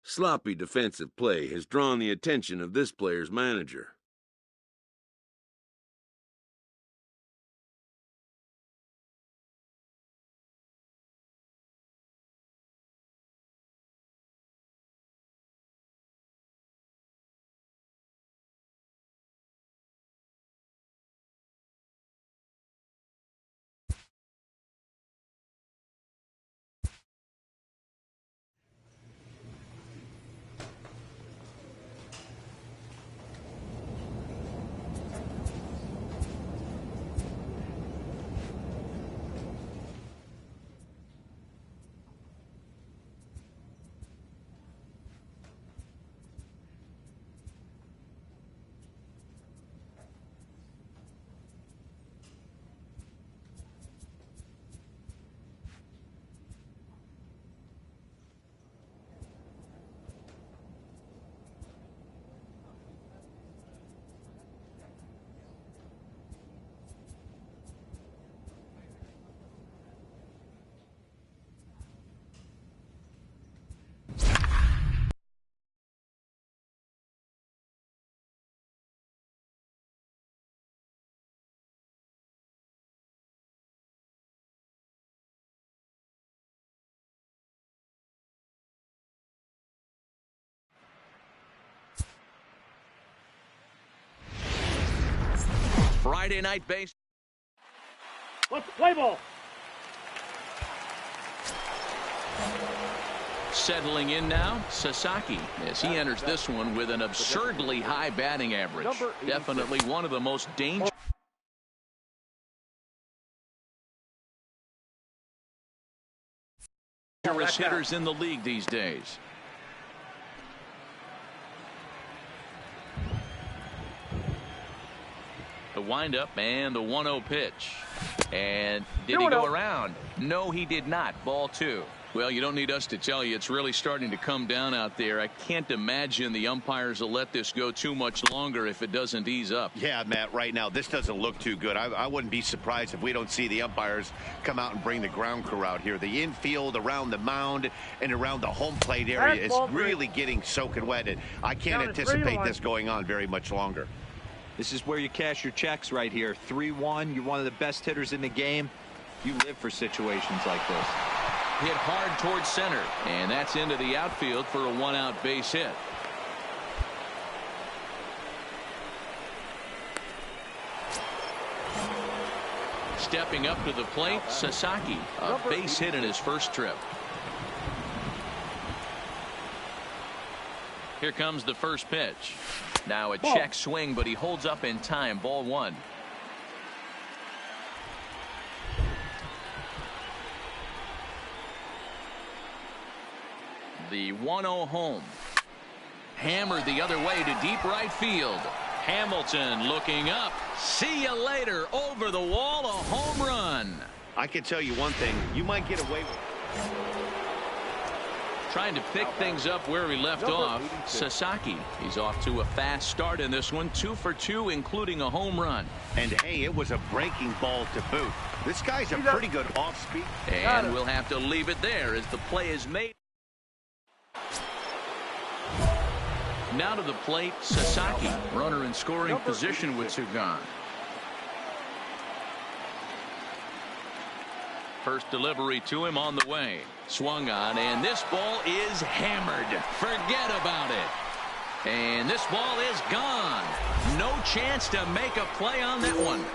Sloppy defensive play has drawn the attention of this player's manager. Friday night base. Let's play ball. Settling in now, Sasaki, as he enters this one with an absurdly high batting average. Definitely one of the most dangerous hitters in the league these days. The windup and the 1-0 pitch. And did he go around? No, he did not. Ball 2. Well, you don't need us to tell you it's really starting to come down out there. I can't imagine the umpires will let this go too much longer if it doesn't ease up. Yeah, Matt, right now this doesn't look too good. I wouldn't be surprised if we don't see the umpires come out and bring the ground crew out here. The infield around the mound and around the home plate area is really getting soaking wet. And I can't anticipate this going on very much longer. This is where you cash your checks right here. 3-1. You're one of the best hitters in the game. You live for situations like this. Hit hard towards center, and that's into the outfield for a 1-out base hit. Stepping up to the plate, Sasaki, a base hit in his first trip. Here comes the first pitch. Now a check swing, but he holds up in time. Ball 1. The 1-0 home. Hammered the other way to deep right field. Hamilton looking up. See you later. Over the wall, a home run. I can tell you one thing. You might get away with it. Trying to pick things up where he left off. Sasaki. He's off to a fast start in this one. 2 for 2, including a home run. And hey, it was a breaking ball to boot. This guy's a pretty good off speed. And we'll have to leave it there as the play is made. Now to the plate, Sasaki. Runner in scoring position with 2 gone. First delivery to him on the way. Swung on, and this ball is hammered. Forget about it. And this ball is gone. No chance to make a play on that one.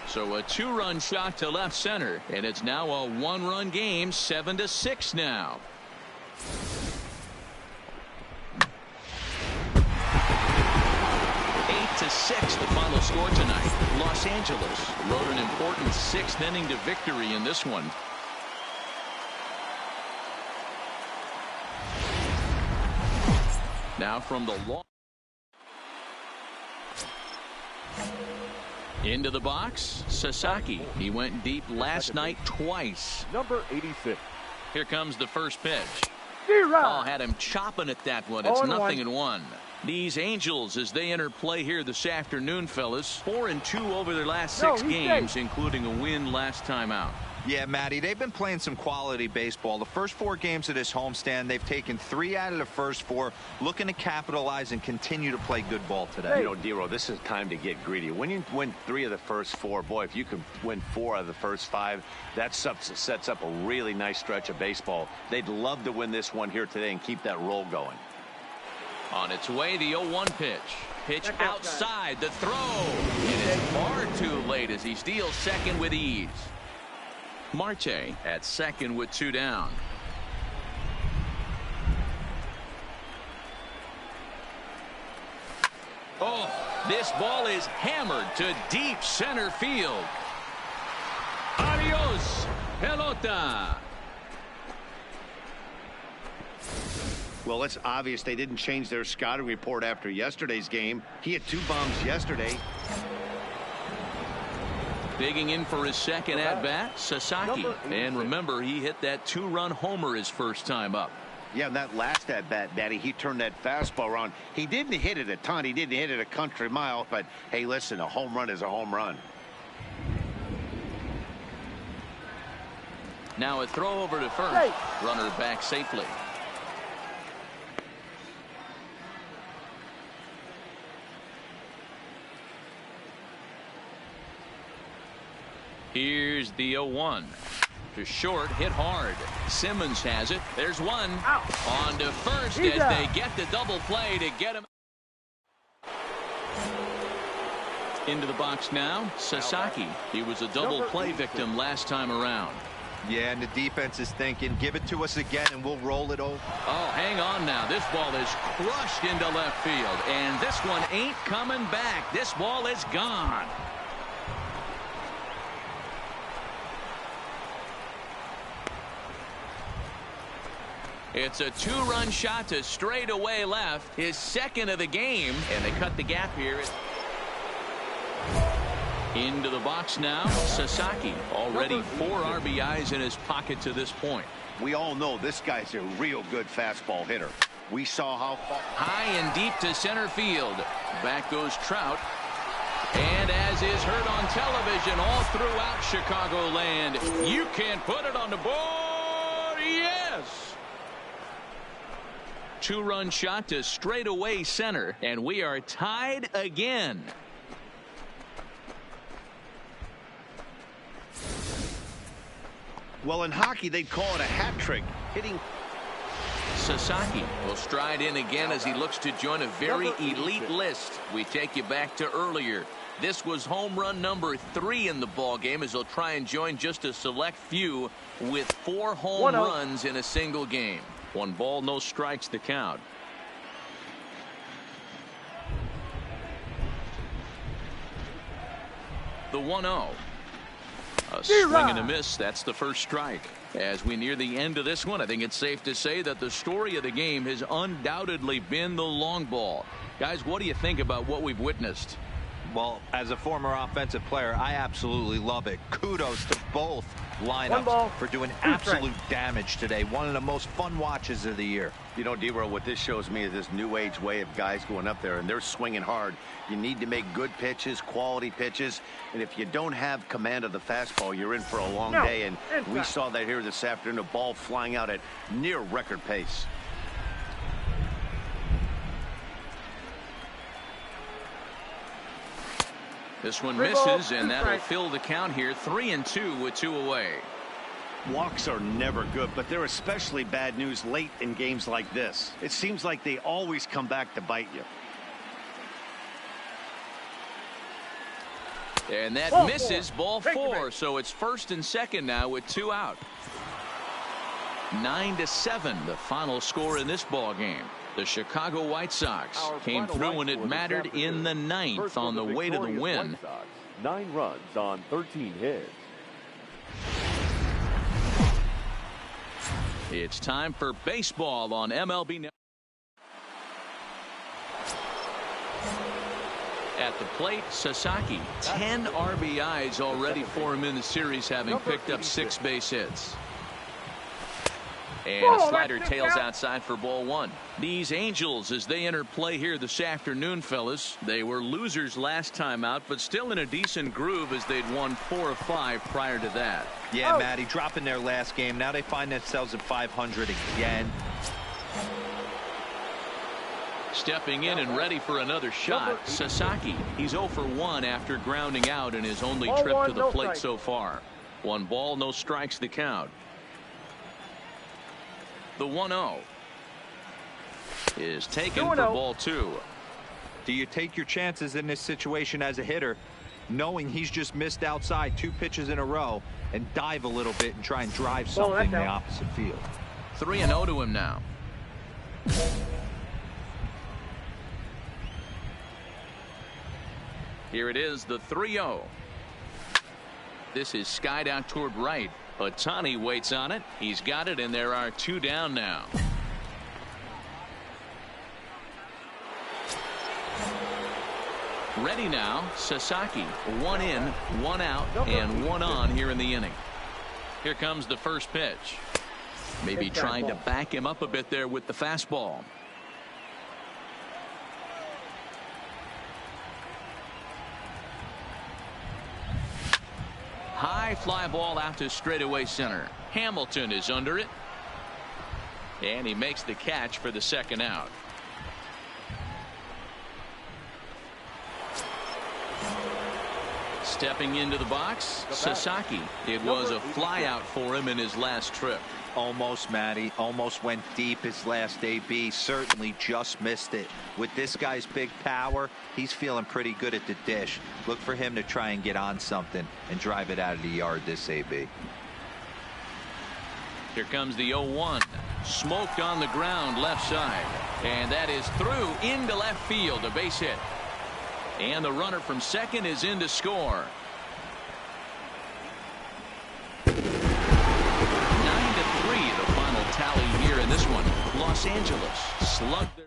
So a 2-run shot to left center, and it's now a 1-run game, 7-6 now. To 6, the final score tonight. Los Angeles rode an important 6th inning to victory in this one. Now from the long into the box, Sasaki. He went deep last night twice. Number 86. Here comes the first pitch. Ball had him chopping at that one. It's 0-1. These Angels, as they enter play here this afternoon, fellas, 4-2 over their last 6 games, including a win last time out. Yeah, Matty, they've been playing some quality baseball. The first 4 games of this homestand, they've taken 3 out of the first 4, looking to capitalize and continue to play good ball today. You know, Dero, this is time to get greedy. When you win 3 of the first 4, boy, if you can win 4 out of the first 5, that sets up a really nice stretch of baseball. They'd love to win this one here today and keep that roll going. On its way, the 0-1 pitch. Pitch outside, the throw. It is far too late as he steals second with ease. Marte at second with 2 down. Oh, this ball is hammered to deep center field. Adios, pelota. Well, it's obvious they didn't change their scouting report after yesterday's game. He had 2 bombs yesterday. Digging in for his second at-bat, Sasaki. And remember, he hit that 2-run homer his first time up. Yeah, and that last at-bat, Daddy, he turned that fastball around. He didn't hit it a ton. He didn't hit it a country mile. But, hey, listen, a home run is a home run. Now a throw over to first. Runner back safely. Here's the 0-1. To short, hit hard. Simmons has it. There's one. On to first as they get the double play to get him. Into the box now, Sasaki. He was a double play victim last time around. Yeah, and the defense is thinking, give it to us again and we'll roll it over. Oh, hang on now. This ball is crushed into left field, and this one ain't coming back. This ball is gone. It's a two-run shot to straightaway left, his second of the game, and they cut the gap here. Into the box now, Sasaki, already 4 RBIs in his pocket to this point. We all know this guy's a real good fastball hitter. We saw how far. High and deep to center field. Back goes Trout. And as is heard on television all throughout Chicagoland, you can put it on the board. Yes! Two-run shot to straightaway center, and we are tied again. Well, in hockey, they'd call it a hat trick. Hitting. Sasaki will stride in again as he looks to join a very elite list. We take you back to earlier. This was home run number 3 in the ball game as he'll try and join just a select few with 4 home runs in a single game. 1 ball, no strikes the count. The 1-0. A swing and a miss. That's the first strike. As we near the end of this one, I think it's safe to say that the story of the game has undoubtedly been the long ball. Guys, what do you think about what we've witnessed? Well, as a former offensive player, I absolutely love it. Kudos to both lineups for doing absolute damage today. One of the most fun watches of the year. You know, D-Row, what this shows me is this new age way of guys going up there, and they're swinging hard. You need to make good pitches, quality pitches, and if you don't have command of the fastball, you're in for a long day, and we saw that here this afternoon, a ball flying out at near record pace. This one misses, and that'll fill the count here. 3-2 with 2 away. Walks are never good, but they're especially bad news late in games like this. It seems like they always come back to bite you. And that misses, ball 4. So it's first and second now with 2 out. 9-7, the final score in this ball game. The Chicago White Sox came through when it mattered in the 9th on the way to the win. 9 runs on 13 hits. It's time for baseball on MLB. At the plate, Sasaki, 10 RBIs already for him in the series, having picked up 6 base hits. And a slider tails outside for ball 1. These Angels, as they enter play here this afternoon, fellas, they were losers last time out, but still in a decent groove as they'd won 4 of 5 prior to that. Yeah, Matty, dropping their last game. Now they find themselves at 500 again. Stepping in and ready for another shot, Sasaki. He's 0 for 1 after grounding out in his only trip to the plate so far. 1 ball, no strikes the count. The 1-0 is taken for ball 2. Do you take your chances in this situation as a hitter, knowing he's just missed outside 2 pitches in a row, and dive a little bit and try and drive something in the opposite field? 3-0 to him now. Here it is, the 3-0. This is skied out toward right. Ohtani waits on it. He's got it, and there are 2 down now. Ready now, Sasaki. 1 in, 1 out, and 1 on here in the inning. Here comes the first pitch. Maybe trying to back him up a bit there with the fastball. High fly ball out to straightaway center. Hamilton is under it. And he makes the catch for the second out. Stepping into the box, Sasaki. It was a fly out for him in his last trip. Almost, Matty. Almost went deep his last AB. Certainly just missed it. With this guy's big power, he's feeling pretty good at the dish. Look for him to try and get on something and drive it out of the yard this AB. Here comes the 0-1. Smoked on the ground left side. And that is through into left field. A base hit. And the runner from second is in to score. 9-3 the final tally here in this one. Los Angeles slugged their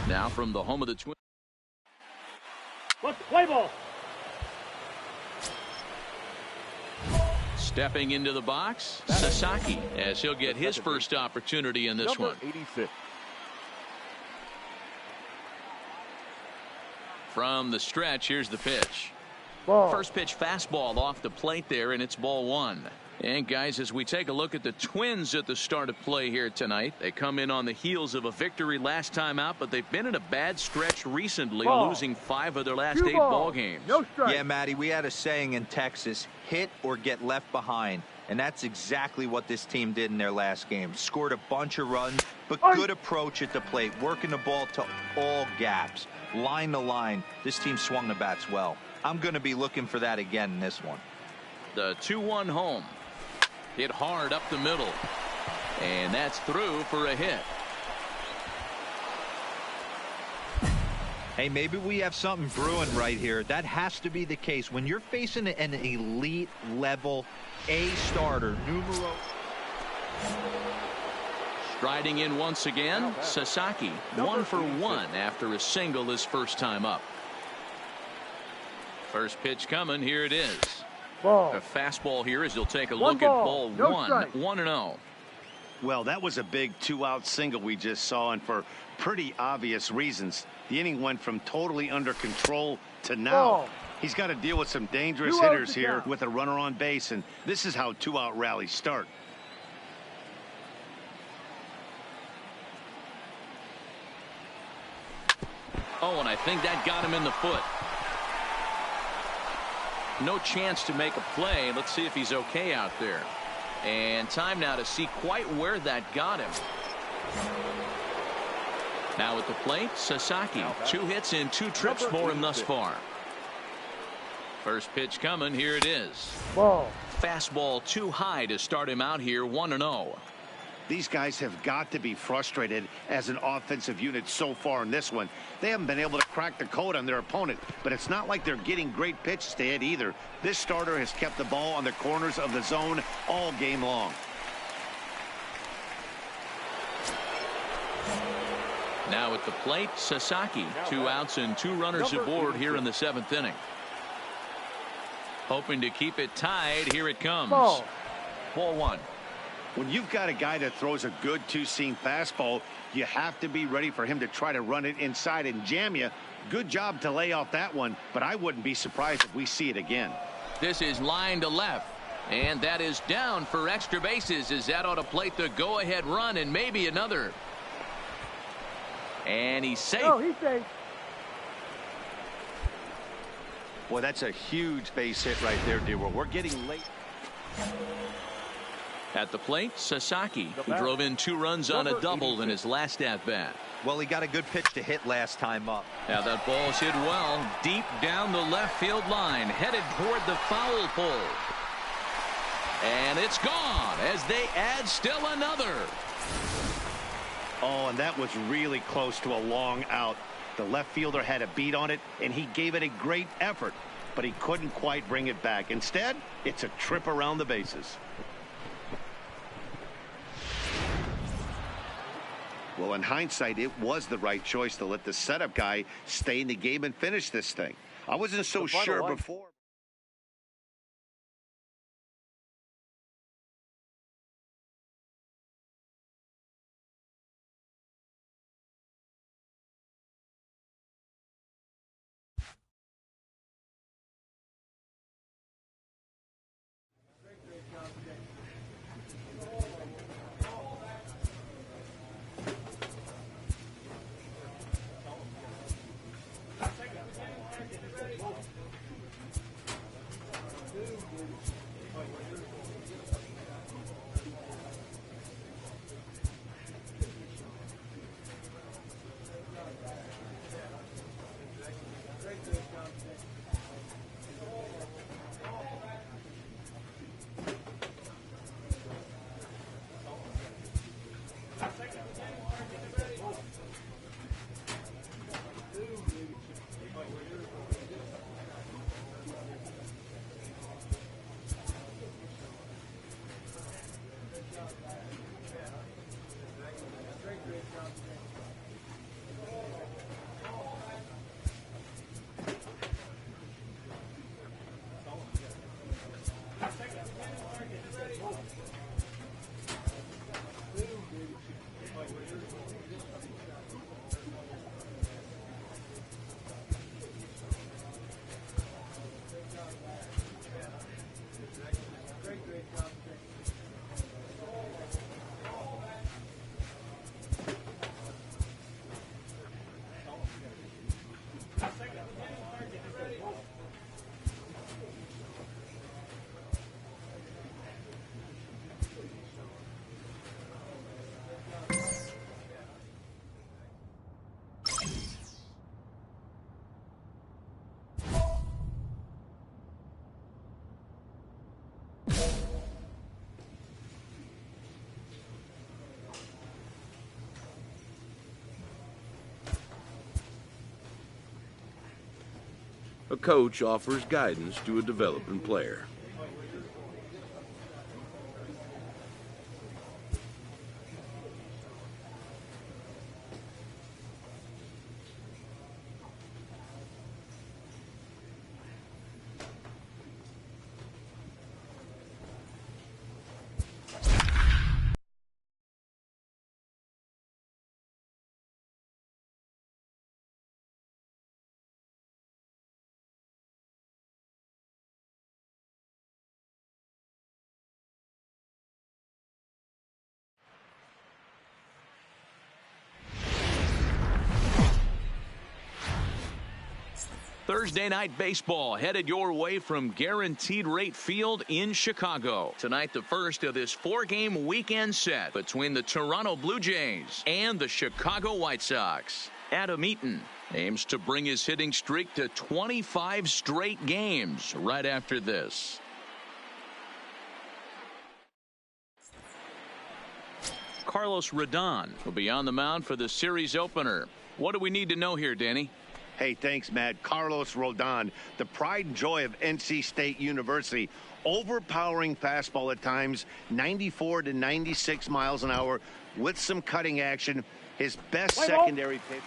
now from the home of the Twins. What's the play ball? Stepping into the box, Sasaki, as he'll get his first opportunity in this one. 86. From the stretch, here's the pitch. Ball. First pitch fastball off the plate there, and it's ball one. And guys, as we take a look at the Twins at the start of play here tonight, they come in on the heels of a victory last time out, but they've been in a bad stretch recently, losing 5 of their last 8 ball games. No strike. Yeah, Matty, we had a saying in Texas, hit or get left behind. And that's exactly what this team did in their last game. Scored a bunch of runs, but good approach at the plate, working the ball to all gaps, line to line. This team swung the bats well. I'm going to be looking for that again in this one. The 2-1 home. Hit hard up the middle. And that's through for a hit. Hey, maybe we have something brewing right here. That has to be the case. When you're facing an elite level A starter, numero. Striding in once again, Sasaki, 1 for 1 after a single his first time up. First pitch coming, here it is. Ball. A fastball here as he'll take a look at ball No 1, strike. 1-0. Well, that was a big 2-out single we just saw, and for pretty obvious reasons. The inning went from totally under control to now. Ball. He's got to deal with some dangerous 2 outs hitters to here count. with a runner on base, and this is how 2-out rallies start. Oh, and I think that got him in the foot. No chance to make a play. Let's see if he's okay out there. And time now to see quite where that got him. Now at the plate, Sasaki. 2 hits in 2 trips for him thus far. First pitch coming. Here it is. Ball. Fastball too high to start him out here, 1-0. These guys have got to be frustrated as an offensive unit so far in this one. They haven't been able to crack the code on their opponent, but it's not like they're getting great pitches to hit either. This starter has kept the ball on the corners of the zone all game long. Now at the plate, Sasaki. 2 outs and 2 runners aboard here in the 7th inning. Hoping to keep it tied. Here it comes. Ball. Ball 1. When you've got a guy that throws a good 2-seam fastball, you have to be ready for him to try to run it inside and jam you. Good job to lay off that one, but I wouldn't be surprised if we see it again. This is line to left, and that is down for extra bases as that ought to plate the go-ahead run and maybe another. And he's safe. Oh, he's safe. Well, that's a huge base hit right there, D-World. We're getting late. At the plate, Sasaki, who drove in 2 runs on a double in his last at-bat. Well, he got a good pitch to hit last time up. Now that ball's hit well, deep down the left field line, headed toward the foul pole. And it's gone as they add still another. Oh, and that was really close to a long out. The left fielder had a beat on it, and he gave it a great effort, but he couldn't quite bring it back. Instead, it's a trip around the bases. Well, in hindsight, it was the right choice to let the setup guy stay in the game and finish this thing. I wasn't so sure before. A coach offers guidance to a developing player. Thursday night baseball headed your way from Guaranteed Rate Field in Chicago. Tonight, the first of this 4-game weekend set between the Toronto Blue Jays and the Chicago White Sox. Adam Eaton aims to bring his hitting streak to 25 straight games right after this. Carlos Rodon will be on the mound for the series opener. What do we need to know here, Danny? Hey, thanks, Matt. Carlos Rodon, the pride and joy of NC State University. Overpowering fastball at times, 94 to 96 miles an hour with some cutting action. His best secondary pitch.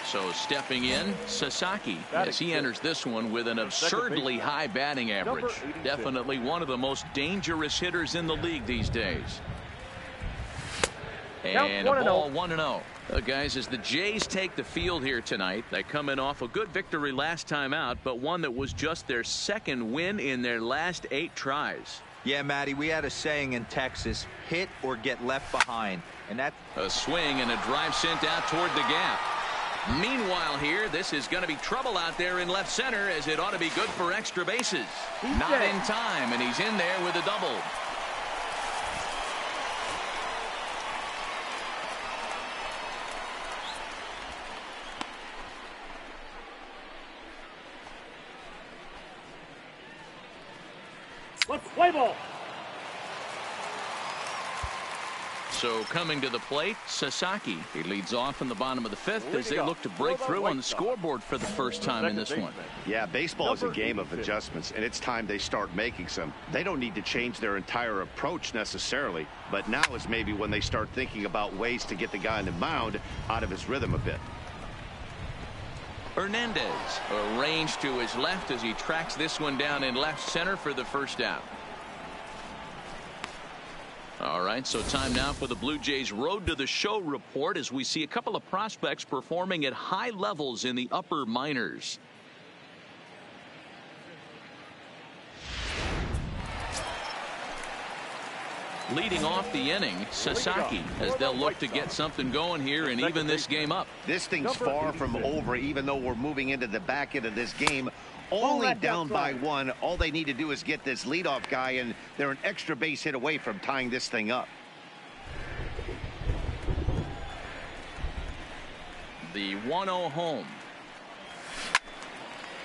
So stepping in, Sasaki, as he enters this one with an absurdly high batting average. Definitely one of the most dangerous hitters in the league these days. And a ball 1-0. Guys, as the Jays take the field here tonight, they come in off a good victory last time out, but one that was just their second win in their last 8 tries. Yeah, Matty, we had a saying in Texas, hit or get left behind. And that a swing and a drive sent out toward the gap. Meanwhile here, this is going to be trouble out there in left center, as it ought to be good for extra bases. Not in time, and he's in there with a double. Let's play ball. So coming to the plate, Sasaki. He leads off in the bottom of the fifth as they look to break through on the scoreboard for the first time in this one. Yeah, baseball is a game of adjustments, and it's time they start making some. They don't need to change their entire approach necessarily, but now is maybe when they start thinking about ways to get the guy on the mound out of his rhythm a bit. Hernandez arranged to his left as he tracks this one down in left center for the first out. All right, so time now for the Blue Jays Road to the Show report as we see a couple of prospects performing at high levels in the upper minors. Leading off the inning, Sasaki, as they'll look to get something going here and even this game up. This thing's far from over, even though we're moving into the back end of this game. Only down by one. All they need to do is get this leadoff guy, and they're an extra base hit away from tying this thing up. The 1-0 home.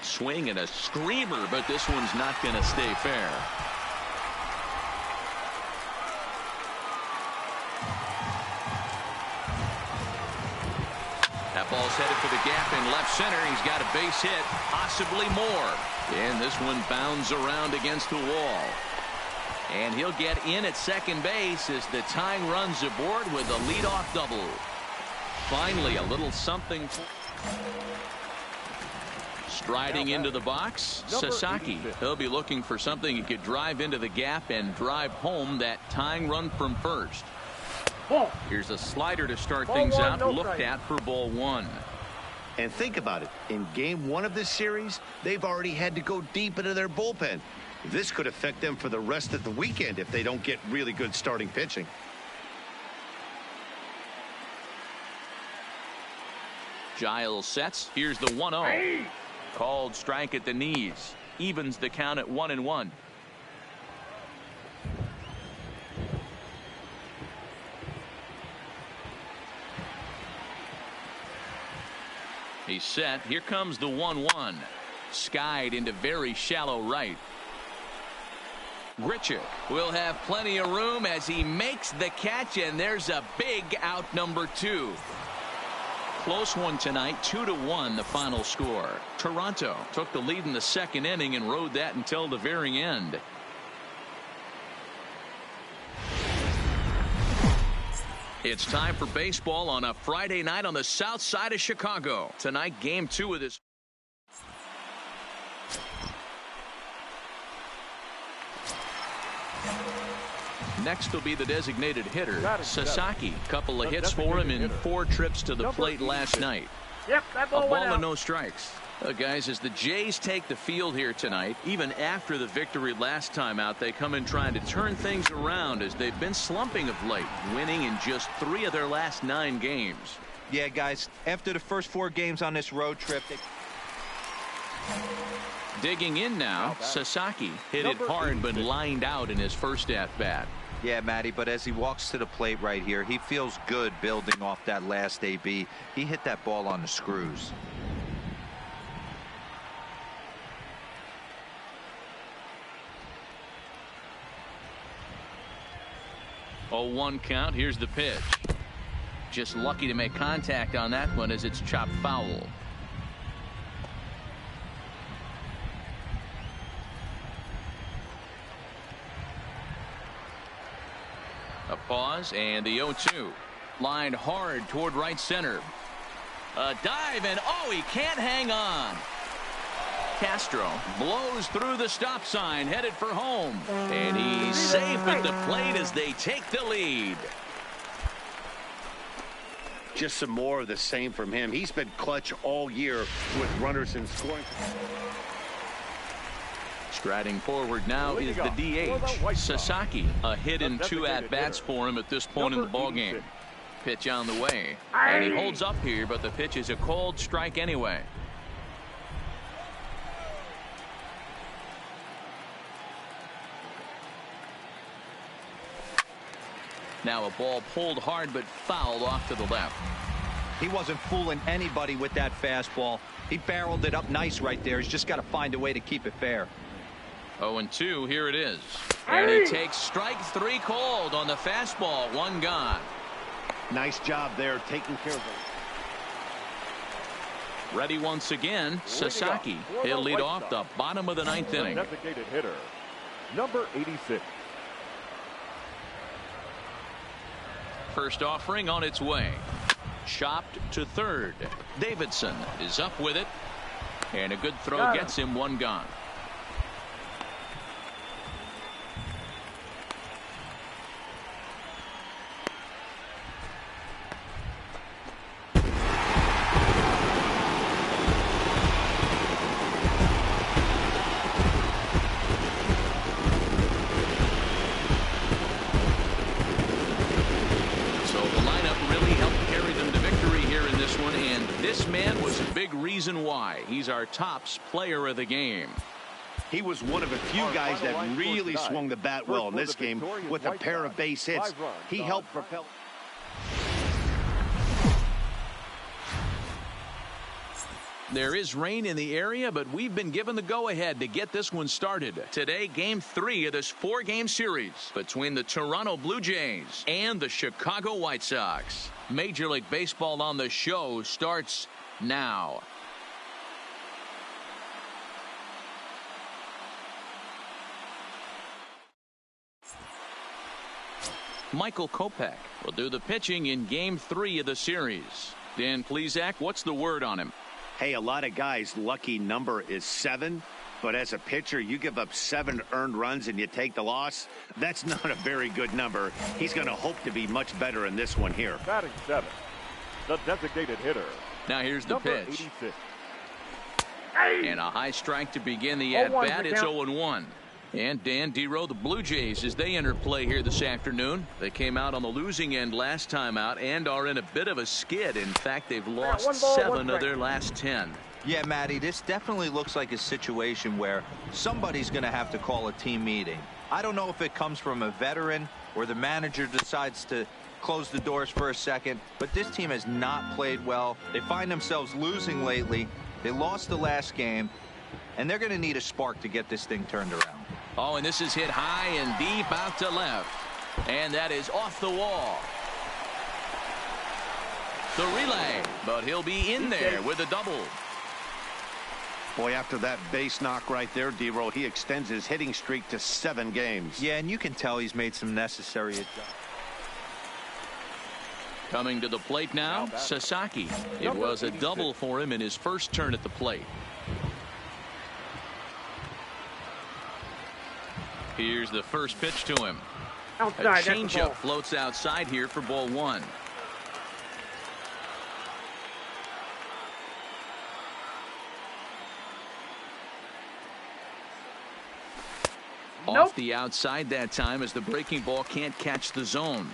Swing and a screamer, but this one's not going to stay fair. That ball's headed for the gap in left center. He's got a base hit, possibly more. And this one bounds around against the wall. And he'll get in at second base as the tying runs aboard with a leadoff double. Finally, a little something. Striding into the box, Sasaki. He'll be looking for something he could drive into the gap and drive home that tying run from first. Here's a slider to start things out, looked at for ball one. And think about it. In game one of this series, they've already had to go deep into their bullpen. This could affect them for the rest of the weekend if they don't get really good starting pitching. Giles sets. Here's the 1-0. Called strike at the knees. Evens the count at 1-1. He's set. Here comes the 1-1. Skied into very shallow right. Grichuk will have plenty of room as he makes the catch, and there's a big out, number 2. Close one tonight, 2-1 the final score. Toronto took the lead in the second inning and rode that until the very end. It's time for baseball on a Friday night on the south side of Chicago. Tonight, game 2 of this. Next will be the designated hitter, Sasaki. Couple of hits for him in 4 trips to the plate last night. Yep, that ball A went ball out. and no strikes. Guys, as the Jays take the field here tonight, even after the victory last time out, they come in trying to turn things around as they've been slumping of late, winning in just 3 of their last 9 games. Yeah, guys, after the first 4 games on this road trip, Digging in now, Sasaki hit it hard but lined out in his first at-bat. Yeah, Matty, but as he walks to the plate right here, he feels good building off that last AB. He hit that ball on the screws. 0-1 count. Here's the pitch. Just lucky to make contact on that one as it's chopped foul. A pause and the 0-2. Lined hard toward right center. A dive and oh, he can't hang on. Castro blows through the stop sign, headed for home, and he's safe at the plate as they take the lead. Just some more of the same from him. He's been clutch all year with runners in scoring. Striding forward now is the DH, Sasaki. A hit in 2 at-bats for him at this point in the ballgame. Pitch on the way. And he holds up here, but the pitch is a cold strike anyway. Now a ball pulled hard but fouled off to the left. He wasn't fooling anybody with that fastball. He barreled it up nice right there. He's just got to find a way to keep it fair. 0-2, here it is. And he takes strike 3 called on the fastball. 1 gone. Nice job there taking care of it. Ready once again, Sasaki. He'll lead off the bottom of the 9th inning. Designated hitter, number 86. First offering on its way. Chopped to third. Davidson is up with it. And a good throw gets him 1 gone. Reason why he's our tops player of the game. He was one of a few guys that really swung the bat well in this game with a pair of base hits. He helped propel. There is rain in the area, but we've been given the go-ahead to get this one started. Today, Game 3 of this 4-game series between the Toronto Blue Jays and the Chicago White Sox. Major League Baseball on the show starts now. Michael Kopech will do the pitching in Game 3 of the series. Dan Plesac, what's the word on him? Hey, a lot of guys' lucky number is 7, but as a pitcher, you give up 7 earned runs and you take the loss. That's not a very good number. He's going to hope to be much better in this one here. Batting 7, the designated hitter. Now here's the number pitch. 86. And a high strike to begin the at-bat. It's 0-1. And Dan Dero, the Blue Jays, as they enter play here this afternoon. They came out on the losing end last time out and are in a bit of a skid. In fact, they've lost 7 of their last 10. Yeah, Matty, this definitely looks like a situation where somebody's going to have to call a team meeting. I don't know if it comes from a veteran or the manager decides to close the doors for a second, but this team has not played well. They find themselves losing lately. They lost the last game, and they're going to need a spark to get this thing turned around. Oh, and this is hit high and deep out to left. And that is off the wall. The relay, but he'll be in there with a double. Boy, after that base knock right there, Dero, he extends his hitting streak to 7 games. Yeah, and you can tell he's made some necessary adjustments. Coming to the plate now, Sasaki. It was a double for him in his first turn at the plate. Here's the first pitch to him. Outside, a changeup floats outside here for ball 1. Off the outside that time as the breaking ball can't catch the zone.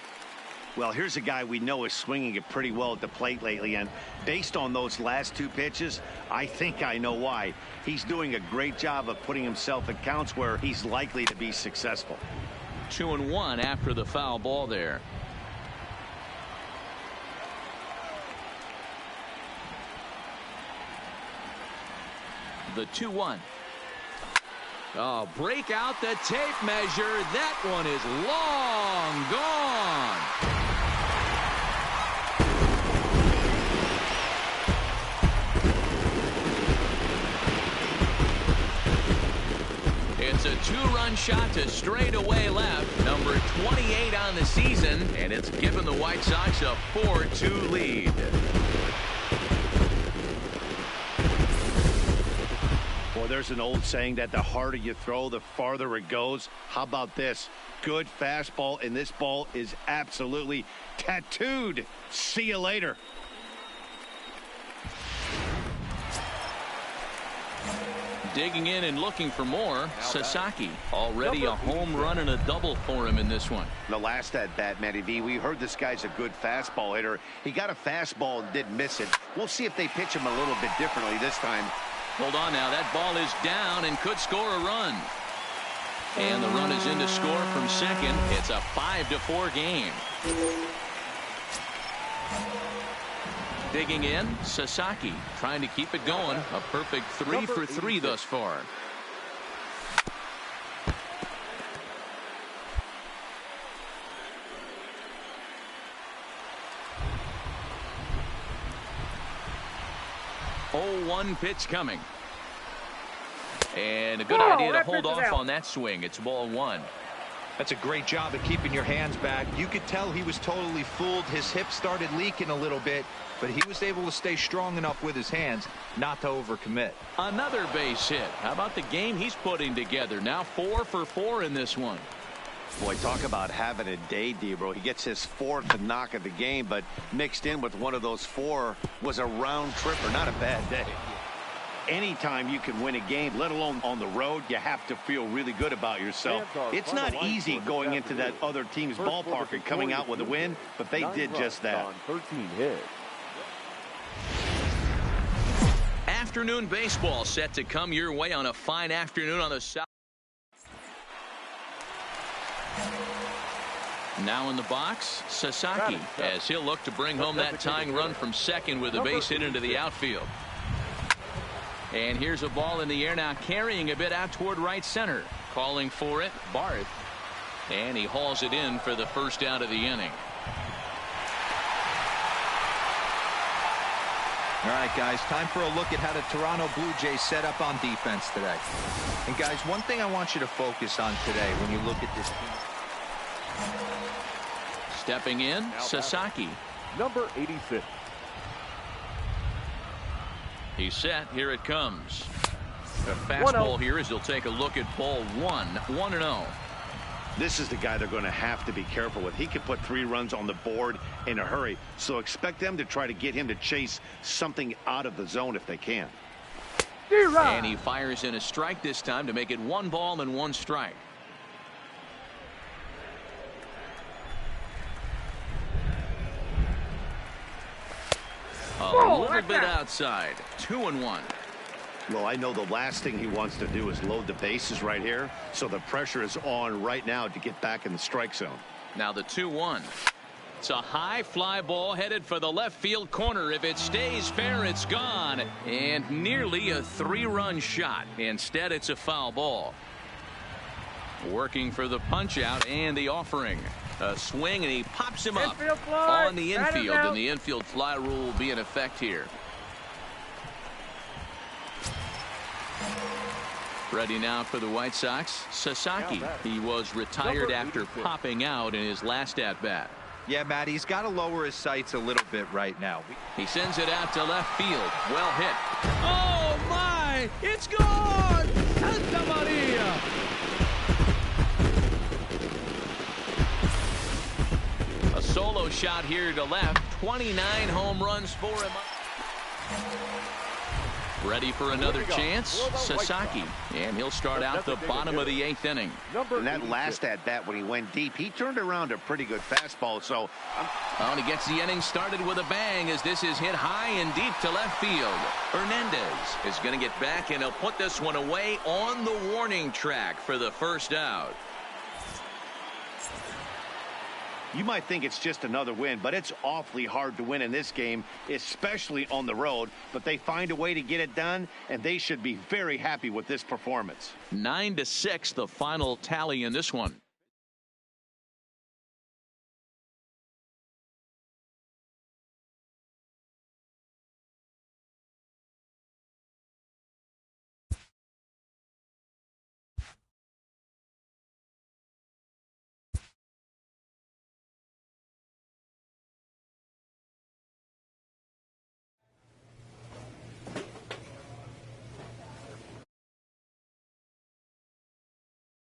Well, here's a guy we know is swinging it pretty well at the plate lately, and based on those last 2 pitches, I think I know why. He's doing a great job of putting himself at counts where he's likely to be successful. 2-1 after the foul ball there. The 2-1. Oh, break out the tape measure. That one is long gone. It's a 2-run shot to straightaway left. Number 28 on the season, and it's given the White Sox a 4-2 lead. Well, there's an old saying that the harder you throw, the farther it goes. How about this? Good fastball, and this ball is absolutely tattooed. See you Digging in and looking for more. Sasaki, already a home run and a double for him in this one. The last at bat, Matty V, we heard this guy's a good fastball hitter. He got a fastball and did miss it. We'll see if they pitch him a little bit differently this time. Hold on now. That ball is down and could score a run. And the run is in to score from second. It's a 5-4 game. Digging in, Sasaki trying to keep it going. A perfect 3 for 3 thus far. Oh, 1 pitch coming. And a good idea to hold off on that swing. It's ball 1. That's a great job of keeping your hands back. You could tell he was totally fooled. His hip started leaking a little bit, but he was able to stay strong enough with his hands not to overcommit. Another base hit. How about the game he's putting together? Now 4 for 4 in this one. Boy, talk about having a day, Debro. He gets his 4th knock of the game, but mixed in with one of those 4 was a round tripper. Not a bad day. Anytime you can win a game, let alone on the road, you have to feel really good about yourself. It's not easy going into that other team's ballpark and coming out with a win, but they did just that. 13 hits. Afternoon baseball set to come your way on a fine afternoon on the south. Now in the box, Sasaki, as he'll look to bring home that tying run from second with a base hit into the outfield. And here's a ball in the air now, carrying a bit out toward right center. Calling for it, Barth. And he hauls it in for the first out of the inning. All right, guys, time for a look at how the Toronto Blue Jays set up on defense today. And, guys, one thing I want you to focus on today when you look at this team. Stepping in, Sasaki. Number 86. He's set. Here it comes. A fastball here as he'll take a look at ball 1. 1-0. This is the guy they're going to have to be careful with. He could put 3 runs on the board in a hurry. So expect them to try to get him to chase something out of the zone if they can. And he fires in a strike this time to make it 1 ball and 1 strike. A little bit outside. 2-1. Well, I know the last thing he wants to do is load the bases right here. So the pressure is on right now to get back in the strike zone. Now the 2-1. It's a high fly ball headed for the left field corner. If it stays fair, it's gone. And nearly a 3-run shot. Instead, it's a foul ball. Working for the punch out and the offering. A swing, and he pops him up on the infield, and the infield fly rule will be in effect here. Ready now for the White Sox, Sasaki. He was retired after popping out in his last at-bat. Yeah, Matt, he's got to lower his sights a little bit right now. He sends it out to left field. Well hit. Oh, my! It's gone! Santa Maria! A solo shot here to left. 29 home runs for him. Ready for another chance, Sasaki, and he'll start out the bottom of the 8th inning. In that last at-bat when he went deep, he turned around a pretty good fastball. So, and he gets the inning started with a bang as this is hit high and deep to left field. Hernandez is going to get back, and he'll put this one away on the warning track for the first out. you might think it's just another win, but it's awfully hard to win in this game, especially on the road. But they find a way to get it done, and they should be very happy with this performance. 9-6, the final tally in this one.